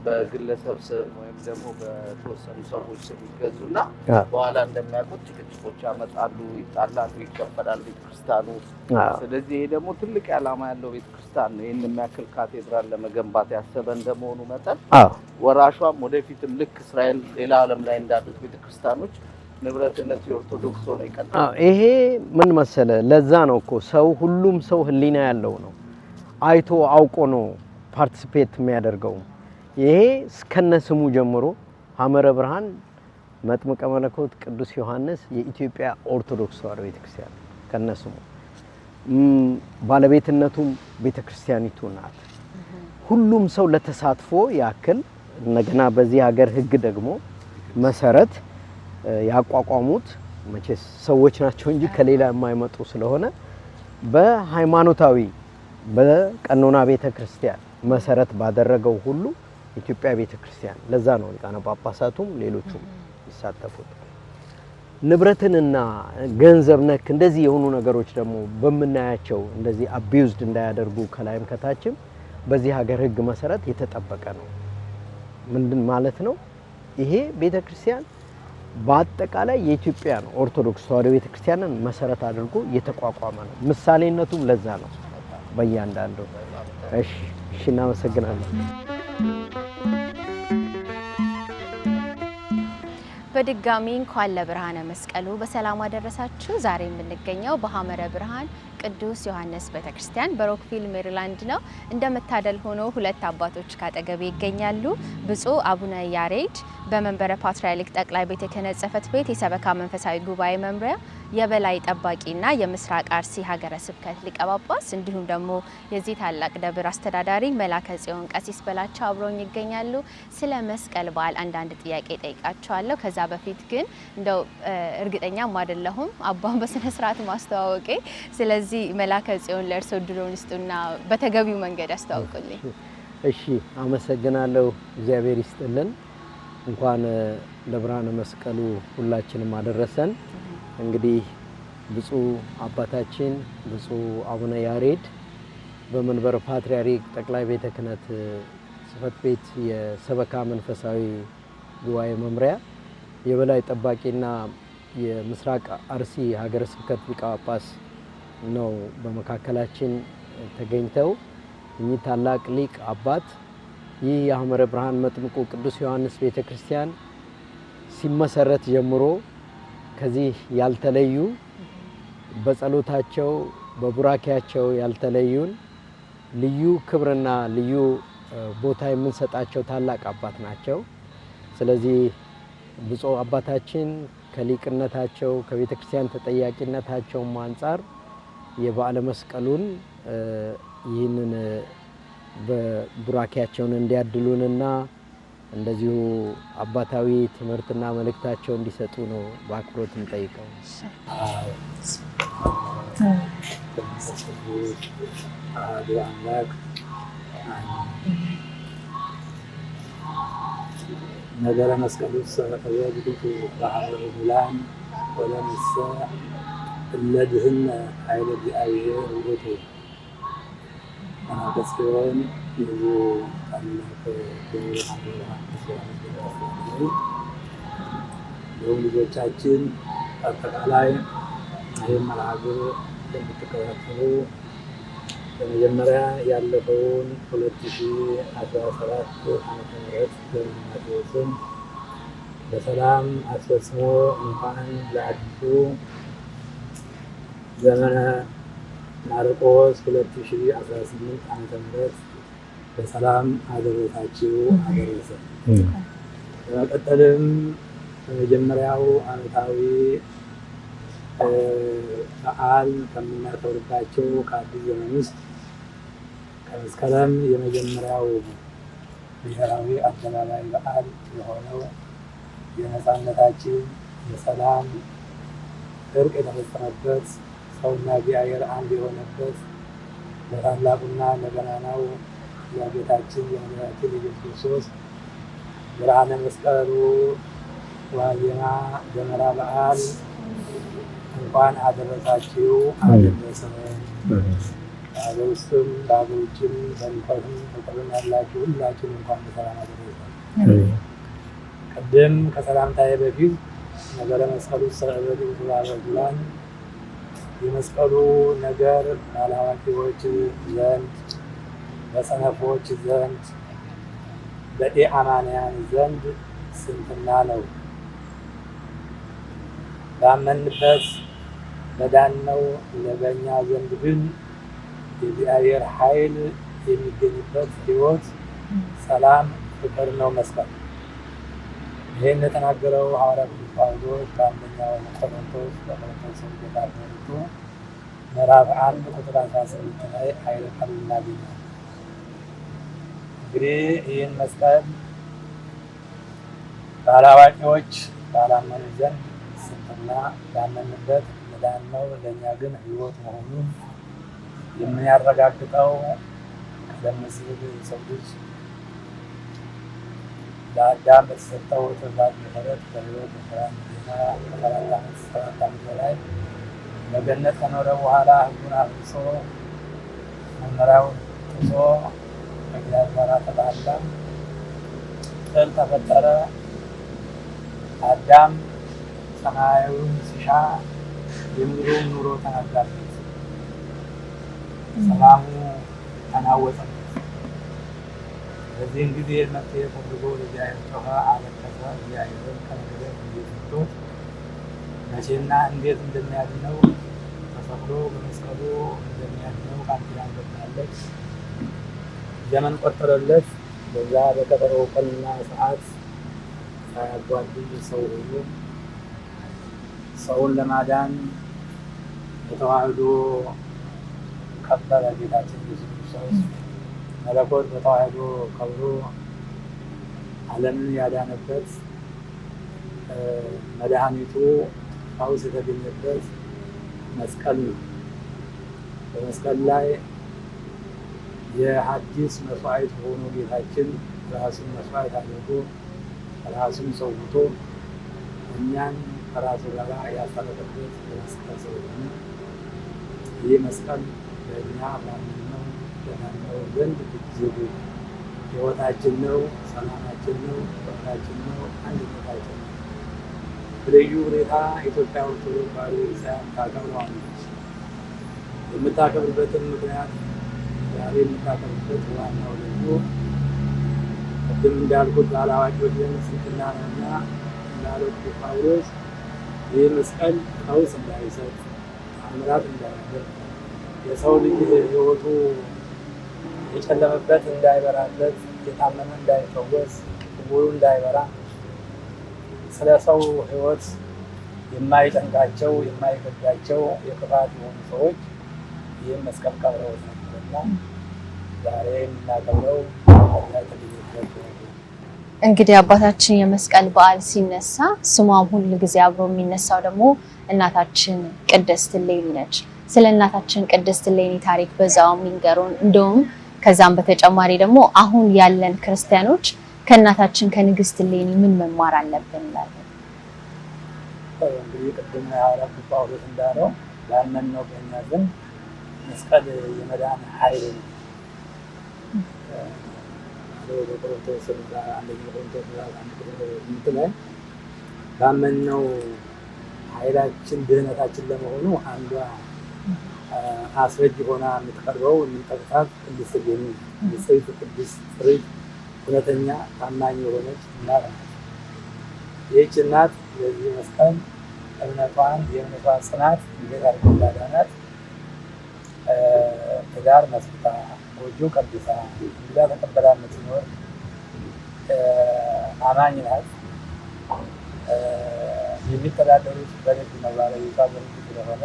በግለሰብ ስም ወይም ደግሞ በተወሰኑ ሰዎች ስም ይገዙና በኋላ እንደሚያውቁት ጭቅጭቆች ያመጣሉ፣ ይጣላሉ፣ ይከፈላል ቤተክርስቲያኑ። ስለዚህ ይሄ ደግሞ ትልቅ ዓላማ ያለው ቤተክርስቲያን ነው። ይሄን የሚያክል ካቴድራል ለመገንባት ያሰበ እንደመሆኑ መጠን ወራሿም ወደፊትም ልክ እስራኤል ሌላ ዓለም ላይ እንዳሉት ቤተክርስቲያኖች ንብረትነት የኦርቶዶክስ ሆነ ይቀጥላል። ይሄ ምን መሰለ፣ ለዛ ነው እኮ ሰው ሁሉም ሰው ህሊና ያለው ነው፣ አይቶ አውቆ ነው ፓርቲሲፔት የሚያደርገው። ይሄ እስከነ ስሙ ጀምሮ ሐመረ ብርሃን መጥምቀ መለኮት ቅዱስ ዮሐንስ የኢትዮጵያ ኦርቶዶክስ ተዋሕዶ ቤተክርስቲያን ከነ ስሙ ባለቤትነቱም ቤተክርስቲያኒቱ ናት። ሁሉም ሰው ለተሳትፎ ያክል እንደገና በዚህ ሀገር ህግ ደግሞ መሰረት ያቋቋሙት መቼስ ሰዎች ናቸው እንጂ ከሌላ የማይመጡ ስለሆነ በሃይማኖታዊ በቀኖና ቤተክርስቲያን መሰረት ባደረገው ሁሉ ኢትዮጵያ ቤተክርስቲያን። ለዛ ነው ሊቃነ ጳጳሳቱም ሌሎቹም ይሳተፉት። ንብረትንና ገንዘብ ነክ እንደዚህ የሆኑ ነገሮች ደግሞ በመናያቸው እንደዚህ አቢዩዝድ እንዳያደርጉ ከላይም ከታችም በዚህ ሀገር ሕግ መሰረት የተጠበቀ ነው። ምንድን ማለት ነው? ይሄ ቤተክርስቲያን በአጠቃላይ የኢትዮጵያ ነው ኦርቶዶክስ ተዋሕዶ ቤተክርስቲያንን መሰረት አድርጎ የተቋቋመ ነው። ምሳሌነቱም ለዛ ነው በእያንዳንዱ። እሺ እናመሰግናለን። በድጋሚ እንኳን ለብርሃነ መስቀሉ በሰላም አደረሳችሁ። ዛሬ የምንገኘው በሐመረ ብርሃን ቅዱስ ዮሐንስ ቤተክርስቲያን በሮክቪል ሜሪላንድ ነው። እንደመታደል ሆኖ ሁለት አባቶች ካጠገቤ ይገኛሉ። ብፁዕ አቡነ ያሬድ በመንበረ ፓትርያርክ ጠቅላይ ቤተ ክህነት ጽሕፈት ቤት የሰበካ መንፈሳዊ ጉባኤ መምሪያ የበላይ ጠባቂና የምስራቅ አርሲ ሀገረ ስብከት ሊቀ ጳጳስ እንዲሁም ደግሞ የዚህ ታላቅ ደብር አስተዳዳሪ መላከ ጽዮን ቀሲስ በላቸው አብረውኝ ይገኛሉ። ስለ መስቀል በዓል አንዳንድ ጥያቄ ጠይቃቸዋለሁ። ከዛ በፊት ግን እንደው እርግጠኛም አይደለሁም አባን በስነ ስርዓት ማስተዋወቄ። ስለዚህ መላከ ጽዮን ለእርሶ ድሮን ይስጡና በተገቢው መንገድ ያስተዋውቁልኝ። እሺ አመሰግናለሁ። እግዚአብሔር ይስጥልን። እንኳን ለብርሃነ መስቀሉ ሁላችንም አደረሰን። እንግዲህ ብፁዕ አባታችን ብፁዕ አቡነ ያሬድ በመንበረ ፓትርያርክ ጠቅላይ ቤተ ክህነት ጽሕፈት ቤት የሰበካ መንፈሳዊ ጉባኤ መምሪያ የበላይ ጠባቂና የምስራቅ አርሲ ሀገረ ስብከት ሊቀ ጳጳስ ነው በመካከላችን ተገኝተው። እኚህ ታላቅ ሊቅ አባት ይህ የሐመረ ብርሃን መጥምቁ ቅዱስ ዮሐንስ ቤተክርስቲያን ሲመሰረት ጀምሮ ከዚህ ያልተለዩ በጸሎታቸው በቡራኪያቸው ያልተለዩን ልዩ ክብርና ልዩ ቦታ የምንሰጣቸው ታላቅ አባት ናቸው። ስለዚህ ብፁዕ አባታችን ከሊቅነታቸው ከቤተክርስቲያን ተጠያቂነታቸው አንጻር የበዓለ መስቀሉን ይህንን በቡራኪያቸውን እንዲያድሉንና እንደዚሁ አባታዊ ትምህርትና መልእክታቸው እንዲሰጡ ነው በአክብሮት እንጠይቀው። ነገረ መስቀሉ ሰበከየግዱ በሐመረ ብርሃን ወለምሰ እለድህነ ኃይለ እግዚአብሔር ውእቱ መላከ ጽዮን ይዙ ታላቅ ክቡር ሐመረ ብርሃን ለሁሉ ልጆቻችን አጠቃላይ ይህን መርሃ ግብር የምትከታተሉ በመጀመሪያ ያለፈውን 2017 ዓመተ ምህረት በማቴዎስን በሰላም አስፈጽሞ እንኳን ለአዲሱ ዘመነ ማርቆስ 2018 ዓመተ ምህረት በሰላም አደረሳችሁ አደረሰ። በመቀጠልም በመጀመሪያው ዓመታዊ በዓል ከምናከብርባቸው ከአዲስ ዘመን ውስጥ ከመስከረም የመጀመሪያው ብሔራዊ አደባባይ በዓል የሆነው የነፃነታችን የሰላም እርቅ የተፈጸመበት ሰውና እግዚአብሔር አንድ የሆነበት ለታላቁና ለገናናው የጌታችን የመድኃኒታችን የኢየሱስ ክርስቶስ ብርሃነ መስቀሉ ዋዜማ ደመራ በዓል እንኳን አደረሳችሁ አደረሰን። በሀገር ውስጥም በሀገር ውጭም በርቀትም በቅርብም ያላችሁ ሁላችን እንኳን በሰላም አደረሰን። ቅድም ከሰላምታዬ በፊት ነገረ መስቀሉ ሰበብ ብሏል። የመስቀሉ ነገር ባለአዋቂዎች ዘንድ በሰነፎች ዘንድ በኢአማንያን ዘንድ ስንፍና ነው። ባመንበት በዳነው ለበኛ ዘንድ ግን የእግዚአብሔር ኃይል የሚገኝበት ሕይወት፣ ሰላም፣ ፍቅር ነው መስቀል። ይህን የተናገረው ሐዋርያው ቅዱስ ጳውሎስ በአንደኛው ቆሮንቶስ መልእክቱ ምዕራፍ 1 ቁጥር 18 ላይ ኃይለ ቃል እናገኛለን። እንግዲህ ይህን መስቀል ባለአዋቂዎች ባላመኑ ዘንድ ስንፍና፣ ባመንበት መዳን ነው፣ ለእኛ ግን ሕይወት መሆኑን የምናረጋግጠው ቀደም ሲል የሰው ልጅ ለአዳም በተሰጠው ትእዛዝ መሰረት በሕይወት ከ7 ዓመት በላይ በገነት ከኖረ በኋላ ሕጉን አፍርሶ መመሪያውን ጥሶ ከእግዚአብሔር ጋር ተጣላ። ጥል ተፈጠረ። አዳም ሰማያዊውን ሲሻ የምድሩን ኑሮ ተናጋበት፣ ሰላሙ ተናወጸበት። በዚህም ጊዜ መፍትሔ ፈልጎ ለእግዚአብሔር ጮኸ፣ አለቀሰ። እግዚአብሔርን ከነገረት እንዲሰጡት መቼና እንዴት እንደሚያድነው ተሰቅሎ በመስቀሉ እንደሚያድነው ቃል ኪዳን ገብታለች። ዘመን ቆጠረለት። በዛ በቀጠሮው ቀንና ሰዓት ሳያጓድል ሰው ሁሉ ሰውን ለማዳን በተዋህዶ ከበረ። ጌታችን ኢየሱስ ክርስቶስ መለኮት በተዋህዶ ከብሮ ዓለምን ያዳነበት መድኃኒቱ ፈውስ የተገኘበት መስቀል ነው። በመስቀል ላይ የሐዲስ መስዋዕት ሆኖ ጌታችን ራሱን መስዋዕት አድርጎ ራሱን ሰውቶ እኛን ከራሱ ጋር ያስታረቀበት የመስቀል ስለሆነ ይህ መስቀል ለእኛ ባምነው ለናምነው ዘንድ እጅግ ሕይወታችን ነው፣ ሰላማችን ነው፣ ፍቅራችን ነው፣ አንድነታችን ነው። በልዩ ሁኔታ ኢትዮጵያ ኦርቶዶክስ ተዋሕዶ ቤተክርስቲያን ታከብረዋለች። የምታከብርበትን ምክንያት ዛሬ የምታከብርበት ዋናው ደግሞ ቅድም እንዳልኩት ባለአዋቂዎች ዘንድ ስንፍና ነውና እንዳለው ጳውሎስ ይህ መስቀል ቀውስ እንዳይሰጥ፣ ተአምራት እንዳያደርግ፣ የሰው ልጅ ሕይወቱ የጨለመበት እንዳይበራለት፣ የታመመ እንዳይፈወስ፣ ዕውሩ እንዳይበራ፣ ስለ ሰው ሕይወት የማይጨንቃቸው የማይገዳቸው የክፋት የሆኑ ሰዎች ይህም መስቀል ቀብረውት ነበርና ዛሬ የምናከብረው እንግዲህ አባታችን የመስቀል በዓል ሲነሳ ስሟም ሁል ጊዜ አብሮ የሚነሳው ደግሞ እናታችን ቅድስት እሌኒ ነች። ስለ እናታችን ቅድስት እሌኒ ታሪክ በዛው የሚንገሩን። እንደውም ከዛም በተጨማሪ ደግሞ አሁን ያለን ክርስቲያኖች ከእናታችን ከንግስት እሌኒ ምን መማር አለብን እንላለን? እንግዲህ ቅድም ሐዋርያው ጳውሎስ እንዳለው ያመን ነው በእኛ ዘንድ መስቀል የመዳን ኃይል ነው። በቆሮንቶስ አንደኛ ቆሮንቶስ ላይ ባመንነው ኃይላችን ድህነታችን ለመሆኑ አንዷ አስረጅ ሆና የምትቀርበው የምንጠቅሳት ቅድስት እሌኒ ንጽሕት ቅድስት ጽርዕት እውነተኛ ታማኝ የሆነች እናት ናት። ይህች እናት የዚህ መስቀል እምነቷን የእምነቷ ጽናት እንዴት አድርጎ እንዳዳናት ትዳር መስርታ ጎጆ ቀድሳ እንግዳ ተቀበላ የምትኖር አማኝ ናት። የሚተዳደሩት በንግድ ነው። ባለቤቷ በንግድ ስለሆነ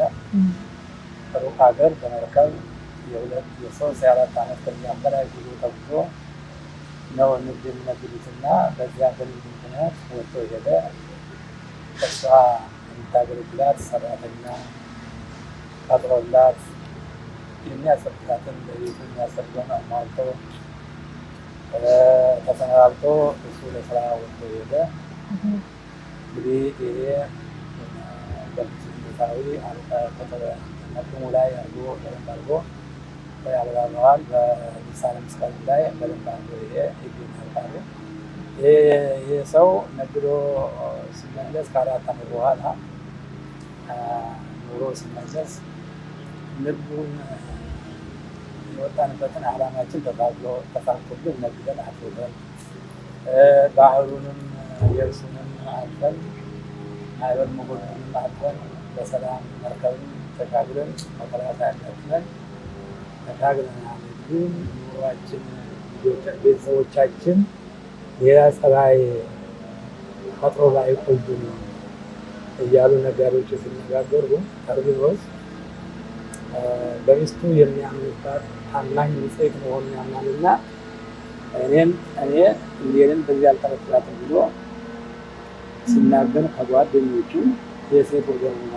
ሩቅ ሀገር በመርከብ የሶስት የአራት ዓመት ከዚያም በላይ ጉዞ ተጉዞ ነው ንግድ የሚነግዱትና በዚያ በንግድ ምክንያት ወጥቶ ሄደ። እሷ የምታገለግላት ሰራተኛ ቀጥሮላት የሚያሰብካትን በቤቱ የሚያሰብገውን አሟልቶ ተሰናብቶ እሱ ለስራ ወጥቶ ሄደ። እንግዲህ ይሄ በምስታዊ መቅድሙ ላይ አድርጎ በደንብ አድርጎ ያብራራዋል። በልሳነ መስቀል ላይ በደንብ አድርጎ ይሄ ይገኛል። ይሄ ሰው ነግዶ ሲመለስ ከ4 ዓመት በኋላ ኑሮ ሲመለስ ንግዱን የወጣንበትን ዓላማችን ተሳክቶልን ነግደን አትርፈን ባህሩንም የብሱንም አልፈን ማዕበል ሞገዱንም አልፈን በሰላም መርከብን ተሻግረን መከራ ሳያጋጥመን ተሻግረናል። ግን ኑሯችን ቤተሰቦቻችን ሌላ ፀባይ ፈጥሮ ባይቆዩ ነው እያሉ ነጋዴዎች ሲነጋገሩ ተርቢኖስ በሚስቱ የሚያምንባት ታማኝ ንጽሕት መሆኑን ያምናልና እኔ እሌኒን በዚህ አልጠረጥራትም ብሎ ሲናገር ከጓደኞቹ የሴት ወገንና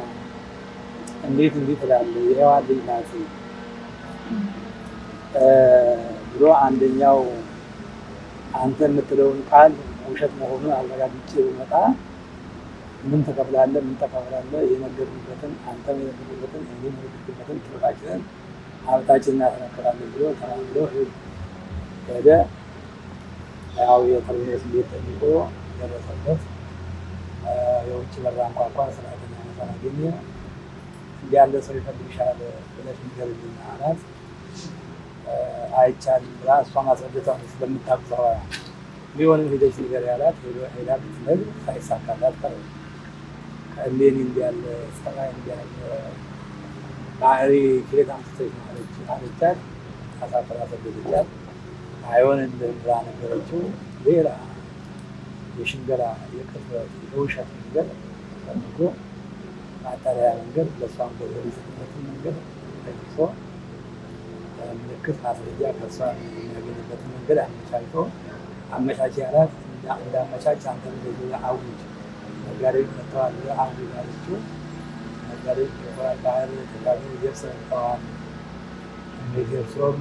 እንዴት እንዲህ ትላለህ የሔዋን ልጅ ናት ብሎ አንደኛው አንተ የምትለውን ቃል ውሸት መሆኑን አረጋግጬ ብመጣ ምን ተከፍላለህ? ምን ተከፍላለህ? የነገርኩበትን አንተም የነገርኩበትን እኔም የነገርኩበትን ትርፋችንን ሀብታችንን እናስረክባለን ብሎ ተናግሮ ሄደ። ያው የተርሚኖስ ቤት ጠይቆ ደረሰበት። የውጭ በር አንኳኳ። ሰራተኛ ነበር አገኘ። እንዲህ ያለ ሰው ይፈልግሻል ብለሽ ንገሪልኝ አላት። አይቻልም ብላ እሷን አስረድታ ስለምታውቅ ሰው ቢሆንም ሄደች ንገሪ አላት። ሄዳ ብትነግር ሳይሳካላት ቀረ። ከእሌኒ እንዲህ ያለ ጸባይ እንዲህ ያለ ባህሪ ከየት አምጥተሽ ነው አለቻት። አሳፍራ ሰደደቻት። አይሆንልህም ብላ ነገረችው። ሌላ የሽንገላ የቅጥፈት የውሸት መንገድ ፈልጎ ማጣሪያ መንገድ ለእሷም ገንዘብ የሚሰጥበትን መንገድ ጠይሶ ምልክት ማስረጃ ከእሷ የሚያገኝበትን መንገድ አመቻችቶ አመቻች ያላት። እንዳመቻች አንተ እንደዚህ አውጅ ነጋዴዎች መጥተዋል አውጅ አለችው። ነጋዴዎች መጥተዋል፣ ባህር ተጋቢ የብስ መጥተዋል። ሜቴርሶም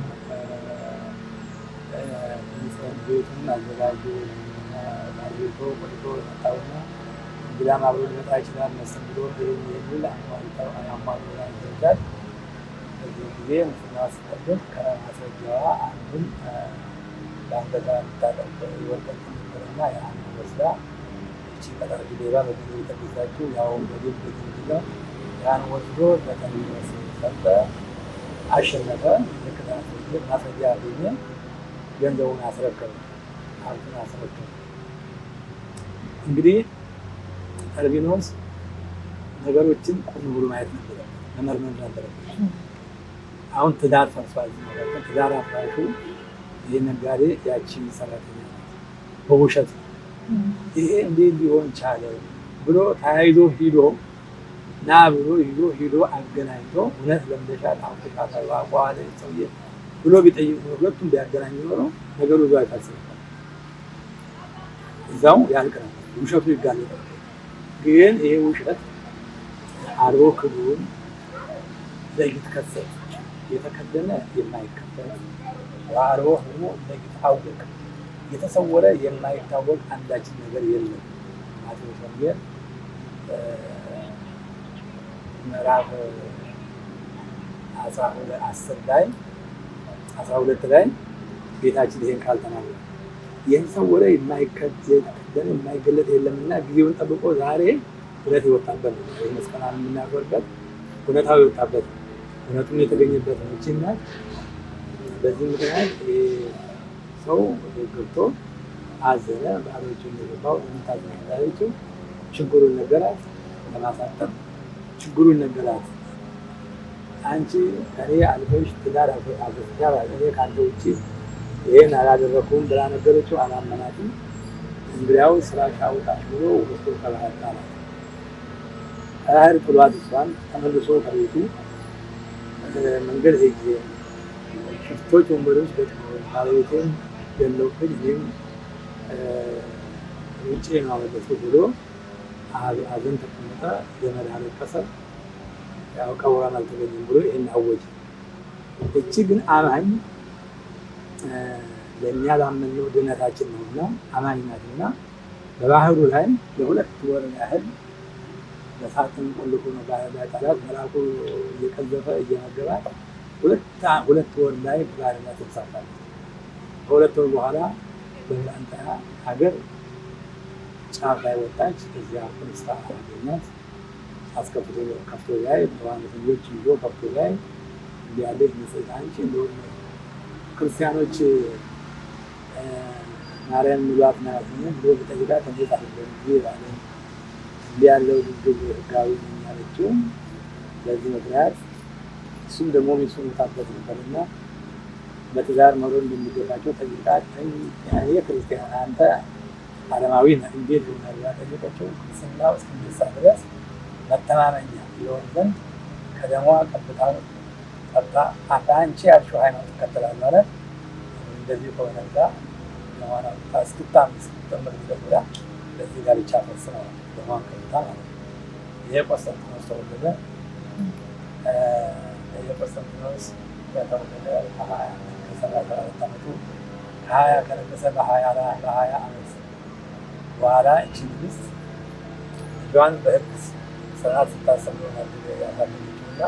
ሚኒስተር ቤቱን አዘጋጁ። ማርቤቶ ቆይቶ መጣውና እንግዳም አብሮ ሊመጣ ይችላል መስተንግዶ ይህን የሚል አሟሉ ይዘጃል። በዚህ ጊዜ ምስና ስጠብቅ ከማስረጃዋ አንዱን ለአንገታ የምታጠቅ የወርቀት ነበረና የአንዱ ወስዳ እቺ ቀጠር ሌባ በጊዜ የተገዛችው ያው በቤት በግንግላ ያን ወስዶ ለተርሚኖስ ሰጠ። አሸነፈ። ምልክት ማስረጃ አገኘ። ገንዘቡን አስረከበ። ሀብቱን አስረከበ። እንግዲህ ተርሚኖስ ነገሮችን ቆም ብሎ ማየት ነበረ፣ መመርመር ነበረበት። አሁን ትዳር ፈርሷል። ትዳር አፍራሹ ይህ ነጋዴ ያቺ ሰራተኛ በውሸት ይሄ እንዴት ሊሆን ቻለ ብሎ ተያይዞ ሂዶ ና ብሎ ሂዶ አገናኝቶ እውነት ለምደሻል አውጥታታል ዋቋለ ሰውዬ ብሎ ቢጠይቅ ሁለቱም ቢያገናኙ ኖሮ ነገሩ እዛው አይፈርስም፣ እዛው ያልቅ ነበር፣ ውሸቱ ይጋለጥ። ግን ይሄ ውሸት አልቦ ክቡን ለይትከሰት የተከደነ የማይከፈል አልቦ ክቡ ለይታወቅ የተሰወረ የማይታወቅ አንዳችን ነገር የለም። ማቴዎስ ወንጌል ምዕራፍ 12 ላይ ጌታችን ይሄን ቃል ተናግሯል። የተሰወረ የማይከደን የማይገለጥ የለምና ጊዜውን ጠብቆ ዛሬ እውነት የወጣበት ነው። መስቀል የምናከብርበት እውነታው የወጣበት እውነቱም የተገኘበት ነው። እቺና በዚህ ምክንያት ሰው ገብቶ አዘነ። ባሮቹ እንደገባው እንታዘናላችሁ። ችግሩን ነገራት። ለማሳጠር ችግሩን ነገራት። አንቺ ከኔ አልፈሽ ትዳር አፍርተሻል፣ እኔ ከአንተ ውጭ ይሄን አላደረኩም ብላ ነገረችው። አላመናትም። እንግዲያው ስራሽ አውጣሽ ብሎ ወስዶ ከባህር ጣላት። ባህር ጥሏት እሷን ተመልሶ ከቤቱ መንገድ ሄጄ ሽፍቶች ወንበሮች ባለቤቴን ገለውብኝ እኔም ውጭ ነው አመለጥኩ ብሎ አዘን ተቀመጠ። ዘመድ አለቀሰ። ያው ቀብሯን አልተገኘም ብሎ ይሄን አወጀ። እቺ ግን አማኝ ለእኛ ላመንነው ድነታችን ነውና አማኝ ናትና በባህሩ ላይ ለሁለት ወር ያህል በሳጥን ቆልፎ ነው ባህር ላይ ጣላት። መልአኩ እየቀዘፈ እየመገባት ሁለት ወር ላይ ባህር ላይ ተንሳፋለች። ከሁለት ወር በኋላ በብላንታ ሀገር ጫፍ ላይ ወጣች። እዚያ ፍልስታ አገኛት። አስከፍቶ ከፍቶ ላይ በዋነኞች ይዞ ከፍቶ ላይ እንዲያለ ይመስል አንቺ እንደሆነ ክርስቲያኖች ማርያም ሚሏት ናት ብሎ በጠይቃት እንዴት አለኝ ይላል። እንዲያለው ድግብ ህጋዊ ነው ያለችው። በዚህ ምክንያት እሱም ደግሞ ሚስቱን ታበት ነበርና በትዳር መሮ እንደሚገባቸው ጠይቃት እኔ ክርስቲያን አንተ ዓለማዊ ነህ እንዴት ይሆናል ያጠየቀችው። ክርስትናው እስከሚሳ ድረስ መተማመኛ ይሆን ዘንድ ከደሟ ቀብታው ጠጣ። አንቺ ያልሽው ሃይማኖት ትከተላለህ ማለት እንደዚህ ከሆነ ዛ ደሟን አውጥታ እስክታምስ ስትምር ብላ ለዚህ ጋር ብቻ ፈጽመው ደሟን ቀብታ ማለት ነው። ይሄ ቆስጠንጢኖስ ተወለደ። የቆስጠንጢኖስ ከተወለደ ከ34 ዓመቱ ሀያ ከነገሰ በ20 ዓመት በኋላ እቺ ንግስት ልጇን በሕግ ስርዓት ስታሰምር ያሳለፈችውና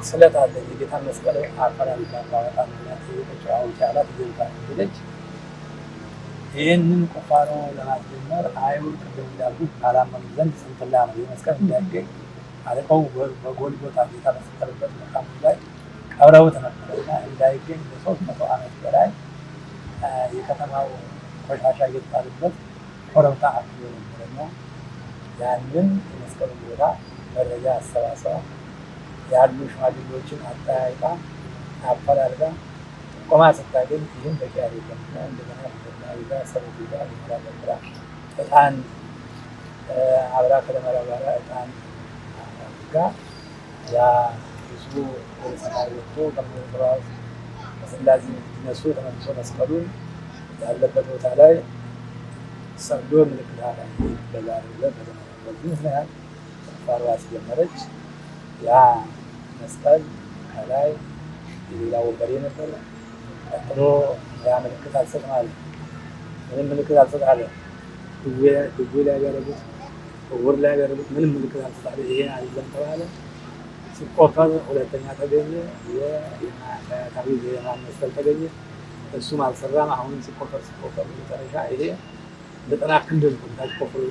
ስለት አለ የጌታ መስቀል አፈራርቃ ባወጣና ጠየቀችው። አውጪ አላት ይዘውታለች። ይህንን ቁፋሮ ለማስጀመር አይሁድ ቅድም እንዳልኩት ካላመኑ ዘንድ ስንፍና ነው። የመስቀል እንዳይገኝ አለቃው በጎልጎታ ጌታ በሰቀለበት መቃብር ላይ ቀብረውት ነበርና እንዳይገኝ ለ300 ዓመት በላይ የከተማው ቆሻሻ እየተጣለበት ኮረብታ አክሎ ነበርና ያንን የመስቀል ቦታ መረጃ አሰባሰባ ያሉ ሽማግሌዎችን አጠያይቃ አፈላልጋ ቆማ ስታገኝ ይህም በቂ አይደለም እና እንደገና ዛ ሰረት ዛ ሊመራ እጣን አብራ ከደመራ ጋራ እጣን ጋር ያ ህዝቡ ወደ ሰማይ ወጥቶ በመንፈራስ በስላሴ እነሱ ተመልሶ መስቀሉን ያለበት ቦታ ላይ ሰንዶ ምልክት አለ። በዛሬ ዕለት በዚህ ምክንያት ቁፋሮ አስጀመረች። ያ መስቀል ከላይ የሌላ ወንበዴ ነበር። ቀጥሎ ያ ምልክት አልሰጥም አለ። ምንም ምልክት አልሰጥ አለ። ድዌ ላይ ያደረጉት እውር ላይ ያደረጉት ምንም ምልክት አልሰጥ አለ። ይሄ አይደለም ተባለ። ሲቆፈር ሁለተኛ ተገኘ። የታዊ የማን መስቀል ተገኘ። እሱም አልሰራም። አሁንም ሲቆፈር መጨረሻ ይሄ 90 ክንድ ነው ታች ቆፍሮ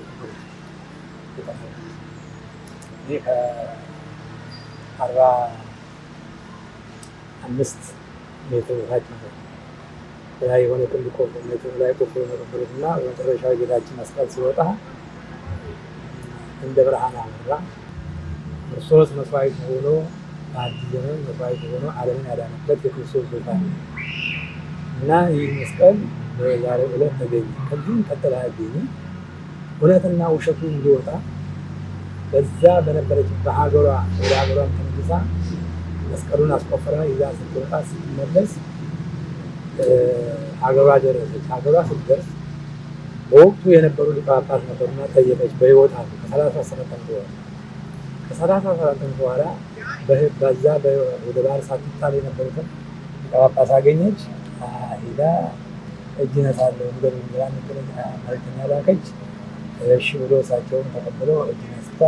ይሄ ከ45 ሜትር ታች ነው ላይ የሆነ ክንድ ቆፍሮ ሜትር ላይ ቆፍሮ ነበርና በመጨረሻ ጌታችን መስቀል ሲወጣ እንደ ብርሃን አበራ። ክርስቶስ መስዋዕት ሆኖ በአዲስ ዘመን መስዋዕት ሆኖ ዓለምን ያዳነበት የክርስቶስ ዙፋን እና ይህ መስቀል በዛሬው ዕለት ተገኘ። ከዚህም ቀጥላ ያገኘ እውነትና ውሸቱ እንዲወጣ በዛ በነበረች በሀገሯ ወደ ሀገሯ ተመልሳ መስቀሉን አስቆፍራ ይዛ ስትወጣ ስትመለስ ሀገሯ ደረሰች። ሀገሯ ስትደርስ በወቅቱ የነበሩ ሊቀ ጳጳስ ነበሩና ጠየቀች። በሕይወት አሉ። ከ37 ዓመት በኋላ በዛ ወደ ባህር ሳትጣል የነበሩትን ሊቀ ጳጳስ አገኘች። ሄዳ እጅ ነሳለሁ ነገር ብላ መልእክተኛ ላከች። እሺ ብሎ እሳቸውን ተቀብለው እጅ ነስታ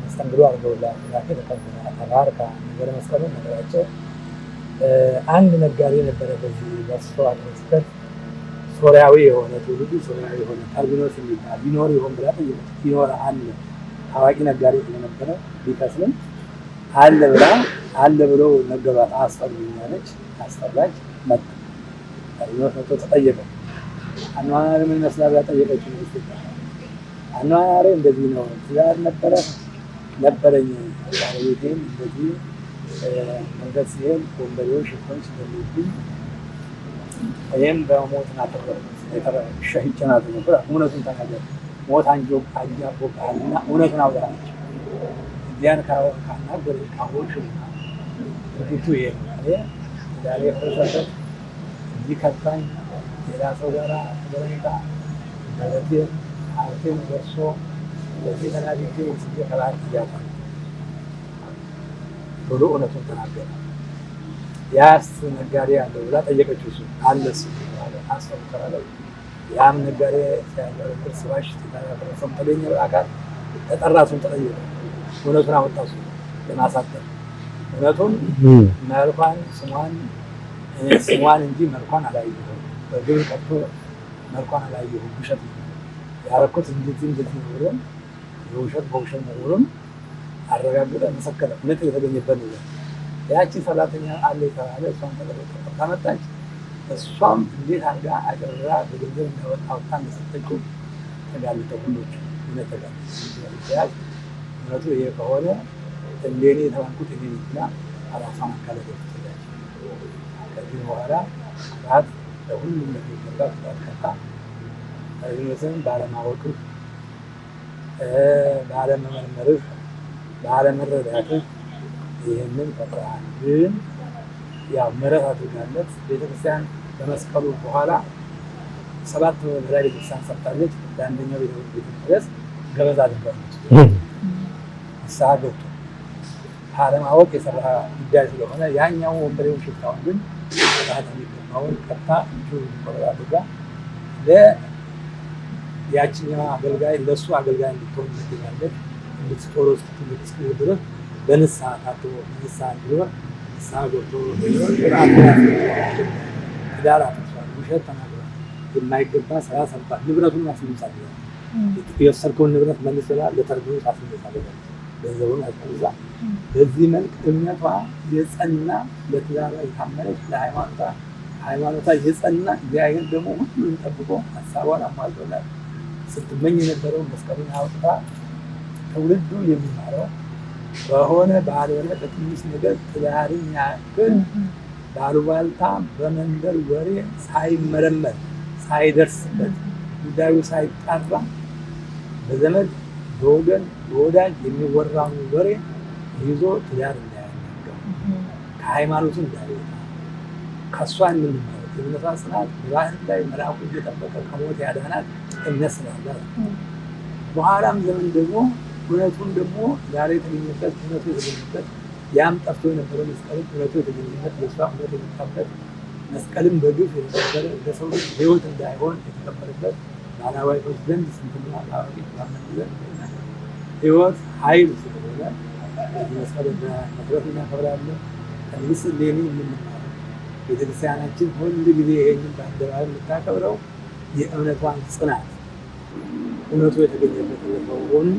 መስተንግዶ አድርገውላት ተቀብላ ተባርካ ነገረ መስቀሉን ነገራቸው። አንድ ነጋዴ ነበረ በዚህ በስፋዋ መስቀል ሶሪያዊ የሆነ ትውልዱ ሶሪያዊ የሆነ ተርቢኖስ የሚባል ቢኖር ይሆን ብላ ጠየቀች። ቢኖር አለ ታዋቂ ነጋዴ ስለነበረ ቢከስልም አለ ብላ አለ ብሎ ነገባት። አስፈልኛለች አስፈላጅ መጣ። ተርቢኖስ መጥቶ ተጠየቀ። አኗኗር ምን ይመስላል ብላ ጠየቀችው። አኗኗር እንደዚህ ነው። ትዳር ነበረኝ ባለቤቴም እንደዚህ መንገድ ሲሄድ ወንበዴዎች ሽፍቶች ስለሚሉኝ እኔም በሞት ሸሂቼ ናት ነበር። እውነቱን ተናገር ሞት አንጃቦብሃልና እውነቱን አውጣለች። እዚያን ካናገር ካሆንሽ ድርጊቱ ይሄ ነው። ዛሬ ፈረሰበት እዚህ ከታኝ ሌላ ሰው ጋራ ተገናኝታ ማለቴን ሀብቴን ደርሶ በዚህ ተናግጄ ስዬ ከባህር ትያታል ብሎ እውነቱን ተናገረ። ያስ ነጋዴ አለው ብላ ጠየቀችው። እሱ አለ እሱ አስፈምተራለ። ያም ነጋዴ ሲያለው ስባሽ ተፈረሰም ተገኘ። በአካል ተጠራሱን ተጠየቀ። እውነቱን አወጣ። እሱ ለማሳጠር እውነቱን መልኳን ስሟን እንጂ መልኳን አላየሁም። በግብር ቀጥቶ መልኳን አላየሁም። ውሸት ያረኩት እንደዚህ ነው ብሎ የውሸት በውሸት መሆኑን አረጋግጠ መሰከረ። እውነት የተገኘበት ነው። ያቺ ሰራተኛ አለ የተባለ እሷን ተመጣች። እሷም እንዴት አድርጋ አገራ በገንዘብ እንዳወጣ እንደሰጠችው ተጋለጠ። ሁሎች እውነት ተጋለጠ። እውነቱ ይሄ ከሆነ እንደኔ የተባልኩት እኔ ብላ አራሷን አካለች። ከዚህ በኋላ ራት ለሁሉም ለሚገባ ከታ ከዚህም ባለማወቅህ ባለመመርመርህ ባለመረዳትህ ይህንን ፈጥረሃል። ግን ያው ምሕረት አድርጋለት ቤተክርስቲያን በመስቀሉ በኋላ 7 በላይ ቤተክርስቲያን ሰርታለች። ለአንደኛው ቤተክርስቲያን ገበዛ አድርጋለች። ንስሐ ገብቶ ካለማወቅ የሰራ ጉዳይ ስለሆነ ያኛው ወንበዴው ሽፍታውን ግን መሰራት የሚገባውን ቀጥታ እጁን ቆረጥ አድርጋ ያችኛዋ አገልጋይ ለሱ አገልጋይ እንድትሆን ትፈልጋለች። እንድትጦሮስ ትልቅ ድረስ በንስሐ ታጥቦ ንስሐ እንዲሆን ንስሐ ገብቶ ትዳር አፍርሷል፣ ውሸት ተናግሯል፣ የማይገባ ስራ ሰርቷል፣ ንብረቱን አስመልሳል። የወሰድከውን ንብረት መልሰላ ለተርቢዎች አስመልሳል፣ ገንዘቡን አስመልሳ። በዚህ መልክ እምነቷ የጸና ለትዳሯ የታመነች ለሃይማኖቷ የጸና እግዚአብሔር ደግሞ ሁሉን ጠብቆ ሀሳቧን አሟልቶላት ስትመኝ የነበረው መስቀሉን አውጥታ ትውልዱ የሚማረው በሆነ ባልሆነ በትንሽ ነገር ትዳርን ያክል ባሉባልታ በመንደር ወሬ ሳይመረመር ሳይደርስበት ጉዳዩ ሳይጣራ በዘመድ በወገን በወዳጅ የሚወራውን ወሬ ይዞ ትዳር እንዳያናገር ከሃይማኖቱ እንዳይወጣ ከእሷ የምንማረው የእምነቷ ጽናት በባህል ላይ መልአኩ እየጠበቀ ከሞት ያዳናት እምነት ስላላት በኋላም ዘመን ደግሞ እውነቱን ደግሞ ዛሬ የተገኘበት እውነቱ የተገኘበት ያም ጠፍቶ የነበረው መስቀልም እውነቱ የተገኘበት ለእሷ እውነት የመጣበት መስቀልም በግፍ የተቀበረ ለሰው ልጅ ሕይወት እንዳይሆን የተቀበረበት ባላዋቂዎች ዘንድ ስንትና አዋቂ ባመኑ ዘንድ ሕይወት ኃይል ስለሆነ በዚህ መስቀል በመክረት እናከብራለን። ከንግሥት እሌኒ የምንማረው ቤተክርስቲያናችን ሁል ጊዜ ይሄንን በአደባባይ የምታከብረው የእምነቷን ጽናት እውነቱ የተገኘበት መሆኑን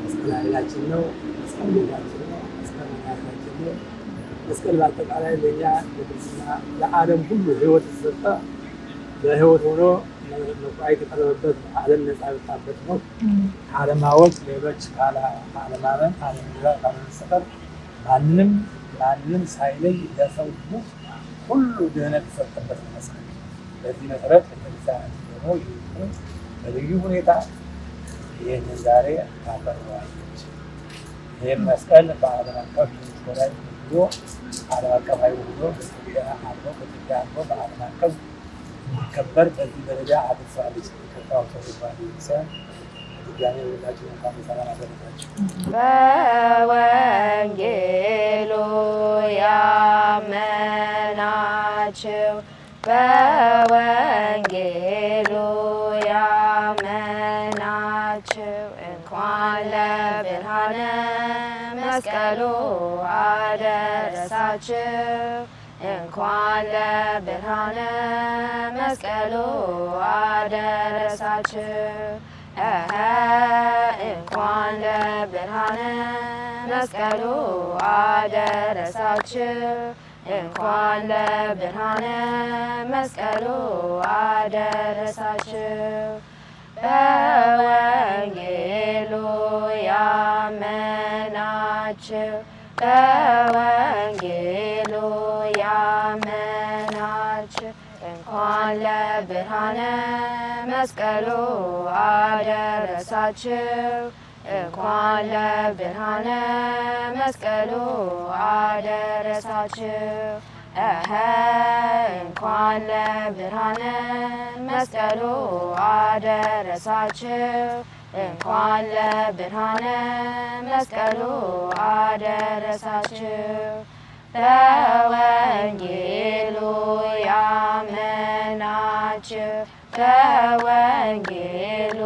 መስቀል ኃይላችን ነው። መስቀል ቤታችን ነው። መስቀል መድኃኒታችን ነው። መስቀል በአጠቃላይ ለእኛ ለክርስትና ለዓለም ሁሉ ሕይወት የተሰጠ በሕይወት ሆኖ መስዋዕት የቀረበበት ዓለም ነፃ የወጣበት ነው። ካለማወቅ ሌሎች ካለማመን ካለመሰጠር ማንም ሳይለይ ለሰው ልጅ ሁሉ ድህነት የተሰጠበት መስቀል። በዚህ መሰረት ቤተክርስቲያናችን ደግሞ ይህንን በልዩ ሁኔታ ይህንን ዛሬ ታከብረዋለች። ይህም መስቀል በዓለም አቀፍ ላይ ብሎ ዓለም አቀፋዊ ብሎ በኢትዮጵያ አልፎ በዓለም አቀፍ እንዲከበር በዚህ ደረጃ አድርሳለች። ኢትዮጵያ ኦርቶዶክስ ተዋሕዶ ቤተክርስቲያን ድጋሜ ሁላችን እንኳን በሰላም አደረሳችሁ። በወንጌሉ ያመናችሁ በወንጌሉ ያመናችሁ እንኳን ለብርሃነ መስቀሉ አደረሳችሁ። እንኳን ለብርሃነ መስቀሉ አደረሳችሁ። እንኳን ለብርሃነ መስቀሉ አደረሳችሁ። እንኳን ለብርሃነ መስቀሉ አደረሳችሁ። በወንጌሉ ያመናችሁ በወንጌሉ ያመናችሁ እንኳን ለብርሃነ መስቀሉ አደረሳችሁ። እንኳን ለብርሃነ መስቀሉ አደረሳችሁ። እንኳን ለብርሃነ መስቀሉ አደረሳችሁ። እንኳን ለብርሃነ መስቀሉ አደረሳችሁ። በወንጌሉ ያመናችሁ በወንጌሉ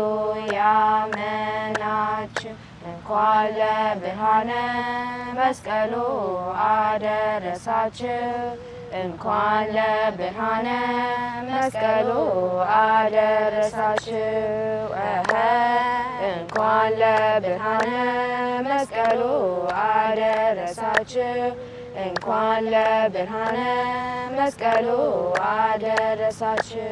ያመናችሁ እንኳን ለብርሃነ መስቀሉ አደረሳችሁ። እንኳን ለብርሃነ መስቀሉ አደረሳችሁ። እንኳን ለብርሃነ መስቀሉ አደረሳችሁ። እንኳን ለብርሃነ መስቀሉ አደረሳችሁ።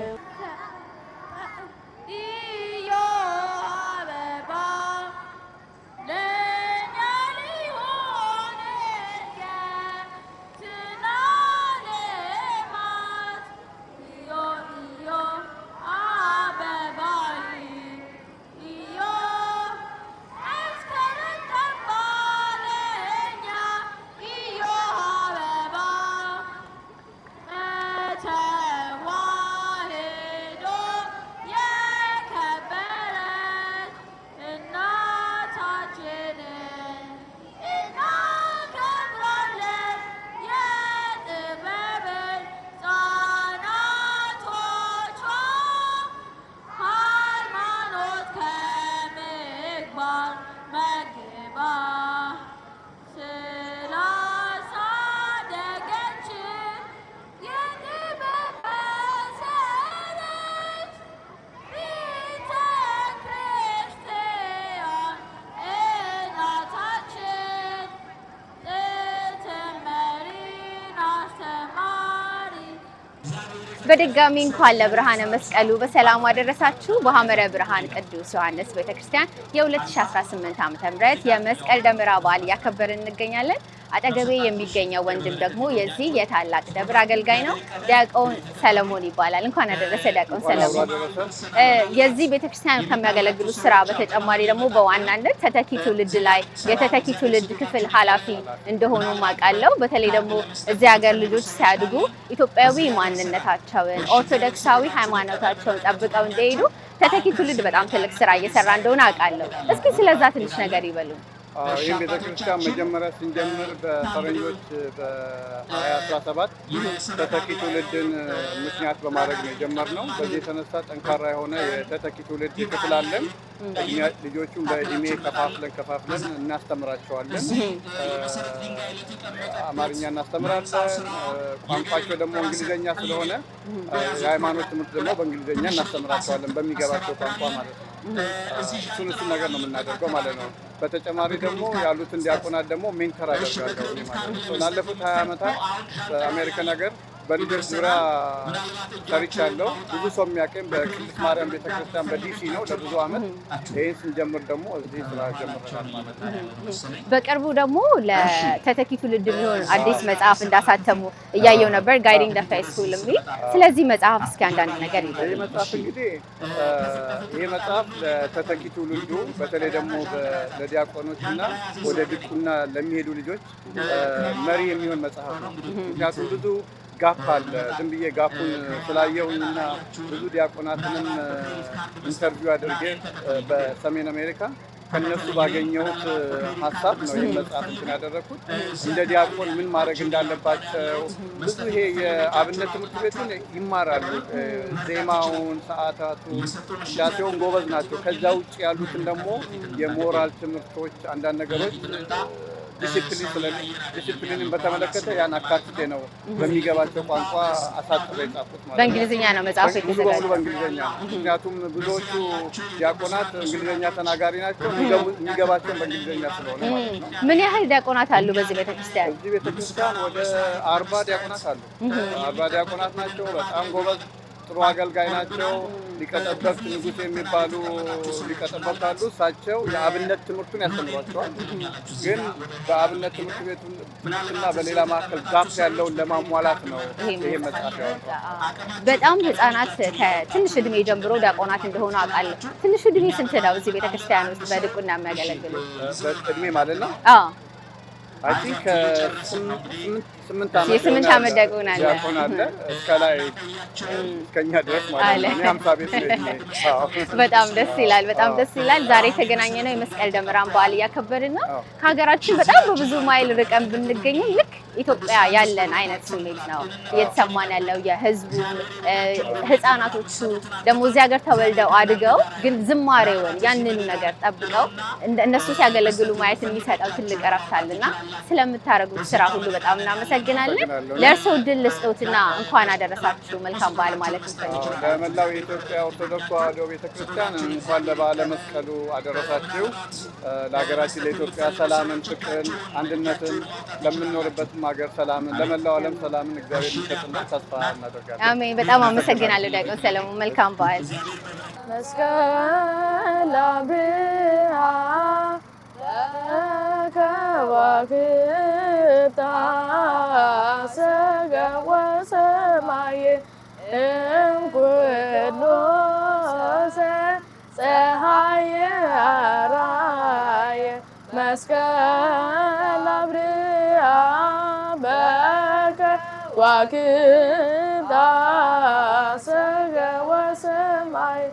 ተዋህዶ በድጋሚ እንኳን ለብርሃነ መስቀሉ በሰላም አደረሳችሁ። በሐመረ ብርሃን ቅዱስ ዮሐንስ ቤተክርስቲያን የ2018 ዓ.ም የመስቀል ደመራ በዓል እያከበርን እንገኛለን። አጠገቤ የሚገኘው ወንድም ደግሞ የዚህ የታላቅ ደብር አገልጋይ ነው። ዲያቆን ሰለሞን ይባላል። እንኳን አደረሰ ዲያቆን ሰለሞን። የዚህ ቤተክርስቲያን ከሚያገለግሉት ስራ በተጨማሪ ደግሞ በዋናነት ተተኪ ትውልድ ላይ የተተኪ ትውልድ ክፍል ኃላፊ እንደሆኑ አውቃለሁ። በተለይ ደግሞ እዚህ ሀገር ልጆች ሲያድጉ ኢትዮጵያዊ ማንነታቸውን ኦርቶዶክሳዊ ሃይማኖታቸውን ጠብቀው እንዲሄዱ ተተኪ ትውልድ በጣም ትልቅ ስራ እየሰራ እንደሆነ አውቃለሁ። እስኪ ስለዛ ትንሽ ነገር ይበሉ። ይህም ቤተክርስቲያን መጀመሪያ ስንጀምር በፈረንጆች በ2017 ተተኪ ትውልድን ምክንያት በማድረግ ነው የጀመርነው። በዚህ የተነሳ ጠንካራ የሆነ የተተኪ ትውልድ ክፍል አለን። ልጆቹን በእድሜ ከፋፍለን እናስተምራቸዋለን። አማርኛ እናስተምራለን። ቋንቋቸው ደግሞ እንግሊዝኛ ስለሆነ የሃይማኖት ትምህርት ደግሞ በእንግሊዝኛ እናስተምራቸዋለን፣ በሚገባቸው ቋንቋ ማለት ነው። እሱን ነገር ነው የምናደርገው ማለት ነው። በተጨማሪ ደግሞ ያሉትን ዲያቆናት ደግሞ ሜንተር አደርጋለሁ ማለት ነው። ላለፉት 20 ዓመታት በአሜሪካን ሀገር በልጆች ዙሪያ ሰርቻለሁ። ብዙ ሰው የሚያውቀኝ በቅድስት ማርያም ቤተክርስቲያን በዲሲ ነው ለብዙ ዓመት። ይህን ስንጀምር ደግሞ እዚህ ስራ ጀምረናል ማለት ነው። በቅርቡ ደግሞ ለተተኪ ትውልድ የሚሆን አዲስ መጽሐፍ እንዳሳተሙ እያየው ነበር፣ ጋይዲንግ ዘ ፌይስፉል የሚል። ስለዚህ መጽሐፍ እስኪ አንዳንድ ነገር ይበሉ። ይህ መጽሐፍ እንግዲህ ይህ መጽሐፍ ለተተኪ ትውልዱ በተለይ ደግሞ ለዲያቆኖች እና ወደ ድቁና ለሚሄዱ ልጆች መሪ የሚሆን መጽሐፍ ነው። ምክንያቱም ብዙ ጋፕ አለ። ዝም ብዬ ጋፑን ስላየውና ብዙ ዲያቆናትንም ኢንተርቪው አድርጌ በሰሜን አሜሪካ ከነሱ ባገኘሁት ሀሳብ ነው ይህ መጽሐፍ እንትን ያደረኩት። እንደ ዲያቆን ምን ማድረግ እንዳለባቸው ብዙ ይሄ የአብነት ትምህርት ቤቱን ይማራሉ። ዜማውን፣ ሰዓታቱን፣ ቅዳሴውን ጎበዝ ናቸው። ከዛ ውጭ ያሉትን ደግሞ የሞራል ትምህርቶች፣ አንዳንድ ነገሮች ዲሲፕሊንን በተመለከተ ያን አካትቴ ነው በሚገባቸው ቋንቋ አሳጥሬ የጻፍኩት ማለት ነው። በእንግሊዝኛ ነው መጽሐፉ የተዘጋጀው? በእንግሊዝኛ ነው። ምክንያቱም ብዙዎቹ ዲያቆናት እንግሊዝኛ ተናጋሪ ናቸው፣ የሚገባቸውን በእንግሊዝኛ ስለሆነ ማለት ነው። ምን ያህል ዲያቆናት አሉ በዚህ ቤተክርስቲያን? በዚህ ቤተክርስቲያን ወደ 40 ዲያቆናት አሉ። 40 ዲያቆናት ናቸው። በጣም ጎበዝ ጥሩ አገልጋይ ናቸው። ሊቀጠበብት ንጉሥ የሚባሉ ሊቀጠበብት አሉ። እሳቸው የአብነት ትምህርቱን ያስተምሯቸዋል። ግን በአብነት ትምህርት ቤቱ ትምህርትና በሌላ ማዕከል ጋፕ ያለውን ለማሟላት ነው ይሄ መጽሐፍ ያወጣው። በጣም ህጻናት ከትንሽ እድሜ ጀምሮ ዲያቆናት እንደሆኑ አውቃለሁ። ትንሽ እድሜ ስንት ነው እዚህ ቤተክርስቲያን ውስጥ በድቁና የሚያገለግሉ? እድሜ ማለት ነው አይ ቲንክ የስምንት ዓመት ዲያቆን አለ እስከ ላይ እስከኛ ድረስ ማለት ነው። 50 ቤት ነው። በጣም ደስ ይላል። በጣም ደስ ይላል። ዛሬ የተገናኘ ነው የመስቀል ደመራን በዓል እያከበርን ነው። ከሀገራችን በጣም በብዙ ማይል ርቀን ብንገኝም ልክ ኢትዮጵያ ያለን አይነት ስሜት ነው እየተሰማን ያለው። የህዝቡ ህፃናቶቹ ደግሞ እዚህ ሀገር ተወልደው አድገው ግን ዝማሬውን ያንኑ ነገር ጠብቀው እነሱ ሲያገለግሉ ማየት የሚሰጠው ትልቅ እረፍት አለና ስለምታደርጉት ስራ ሁሉ በጣም እናመሰግናለን። ለእርስዎ ድል ልስጦትና እንኳን አደረሳችሁ መልካም በዓል ማለት እንፈልጋለን። ለመላው የኢትዮጵያ ኦርቶዶክስ ተዋሕዶ ቤተክርስቲያን እንኳን ለበዓለ መስቀሉ አደረሳችሁ። ለሀገራችን ለኢትዮጵያ ሰላምን፣ ፍቅርን፣ አንድነትን ለምንኖርበት ሀገር ሰላምን ለመላው ዓለም ሰላምን እግዚአብሔር ይሰጥልን ተስፋ እናደርጋለን። አሜን። በጣም አመሰግናለሁ ዲያቆን ሰለሞን። መልካም በዓል። መስቀል አብርሃ ከዋክብት አሰገወ ሰማይ እምኩሉ ፀሐይ አራየ መስቀል አብርሃ በከዋክብት አሰገወ ሰማይ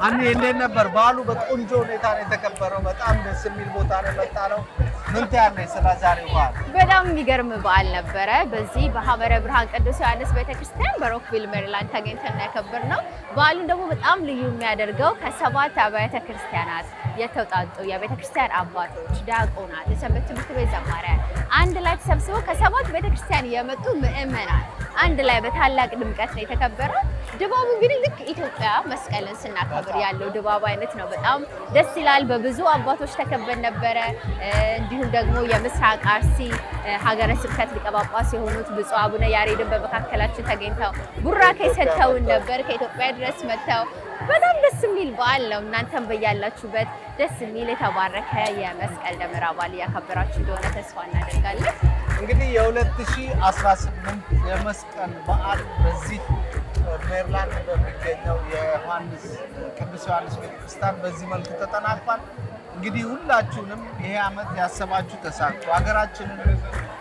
አኔ እንዴት ነበር በዓሉ? በቆንጆ ሁኔታ ነው የተከበረው። በጣም ደስ የሚል ቦታ ነው የመጣ ነው። ምን ትያለሽ ስለ ዛሬው በዓል? በጣም የሚገርም በዓል ነበረ። በዚህ በሐመረ ብርሃን ቅዱስ ዮሐንስ ቤተክርስቲያን በሮክቪል ሜሪላንድ ተገኝተን ያከበርነው። በዓሉን ደግሞ በጣም ልዩ የሚያደርገው ከ7 አብያተ ክርስቲያናት የተውጣጡ የቤተክርስቲያን አባቶች፣ ዲያቆናት፣ የሰንበት ትምህርት ቤት ዘማሪያን አንድ ላይ ተሰብስበው ከ7 ቤተክርስቲያን የመጡ ምእመናን አንድ ላይ በታላቅ ድምቀት ነው የተከበረው። ድባቡ እንግዲህ ልክ ኢትዮጵያ መስቀልን ስናከብር ያለው ድባብ አይነት ነው። በጣም ደስ ይላል። በብዙ አባቶች ተከበን ነበረ። እንዲሁም ደግሞ የምስራቅ አርሲ ሀገረ ስብከት ሊቀ ጳጳስ የሆኑት ብፁዕ አቡነ ያሬድን በመካከላችን ተገኝተው ቡራኬ ሰጥተውን ነበር። ከኢትዮጵያ ድረስ መጥተው በጣም ደስ የሚል በዓል ነው። እናንተም በያላችሁበት ደስ የሚል የተባረከ የመስቀል ደመራ በዓል እያከበራችሁ እንደሆነ ተስፋ እናደርጋለን። እንግዲህ የ2018 የመስቀል በዓል በዚህ ሜሪላንድ በሚገኘው ቅዱስ ዮሐንስ ቤተክርስቲያን በዚህ መልኩ ተጠናቋል። እንግዲህ ሁላችሁንም ይሄ ዓመት ያሰባችሁ ተሳክቶ ሀገራችንን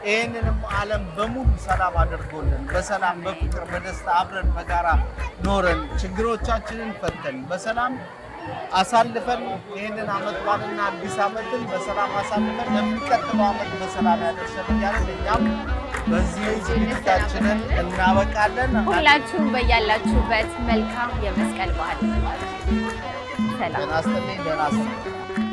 ይህንንም ዓለም በሙሉ ሰላም አድርጎልን በሰላም በፍቅር በደስታ አብረን በጋራ ኖረን ችግሮቻችንን ፈተን በሰላም አሳልፈን ይህንን ዓመት በዓልና አዲስ ዓመትን በሰላም አሳልፈን ለሚቀጥለው ዓመት በሰላም ያደርሰን እያለን እኛም በዚህ ዝግጅታችንን እናበቃለን። ሁላችሁም በያላችሁበት መልካም የመስቀል በዓል። ሰላም። ደህና ይስጥልኝ። ደህና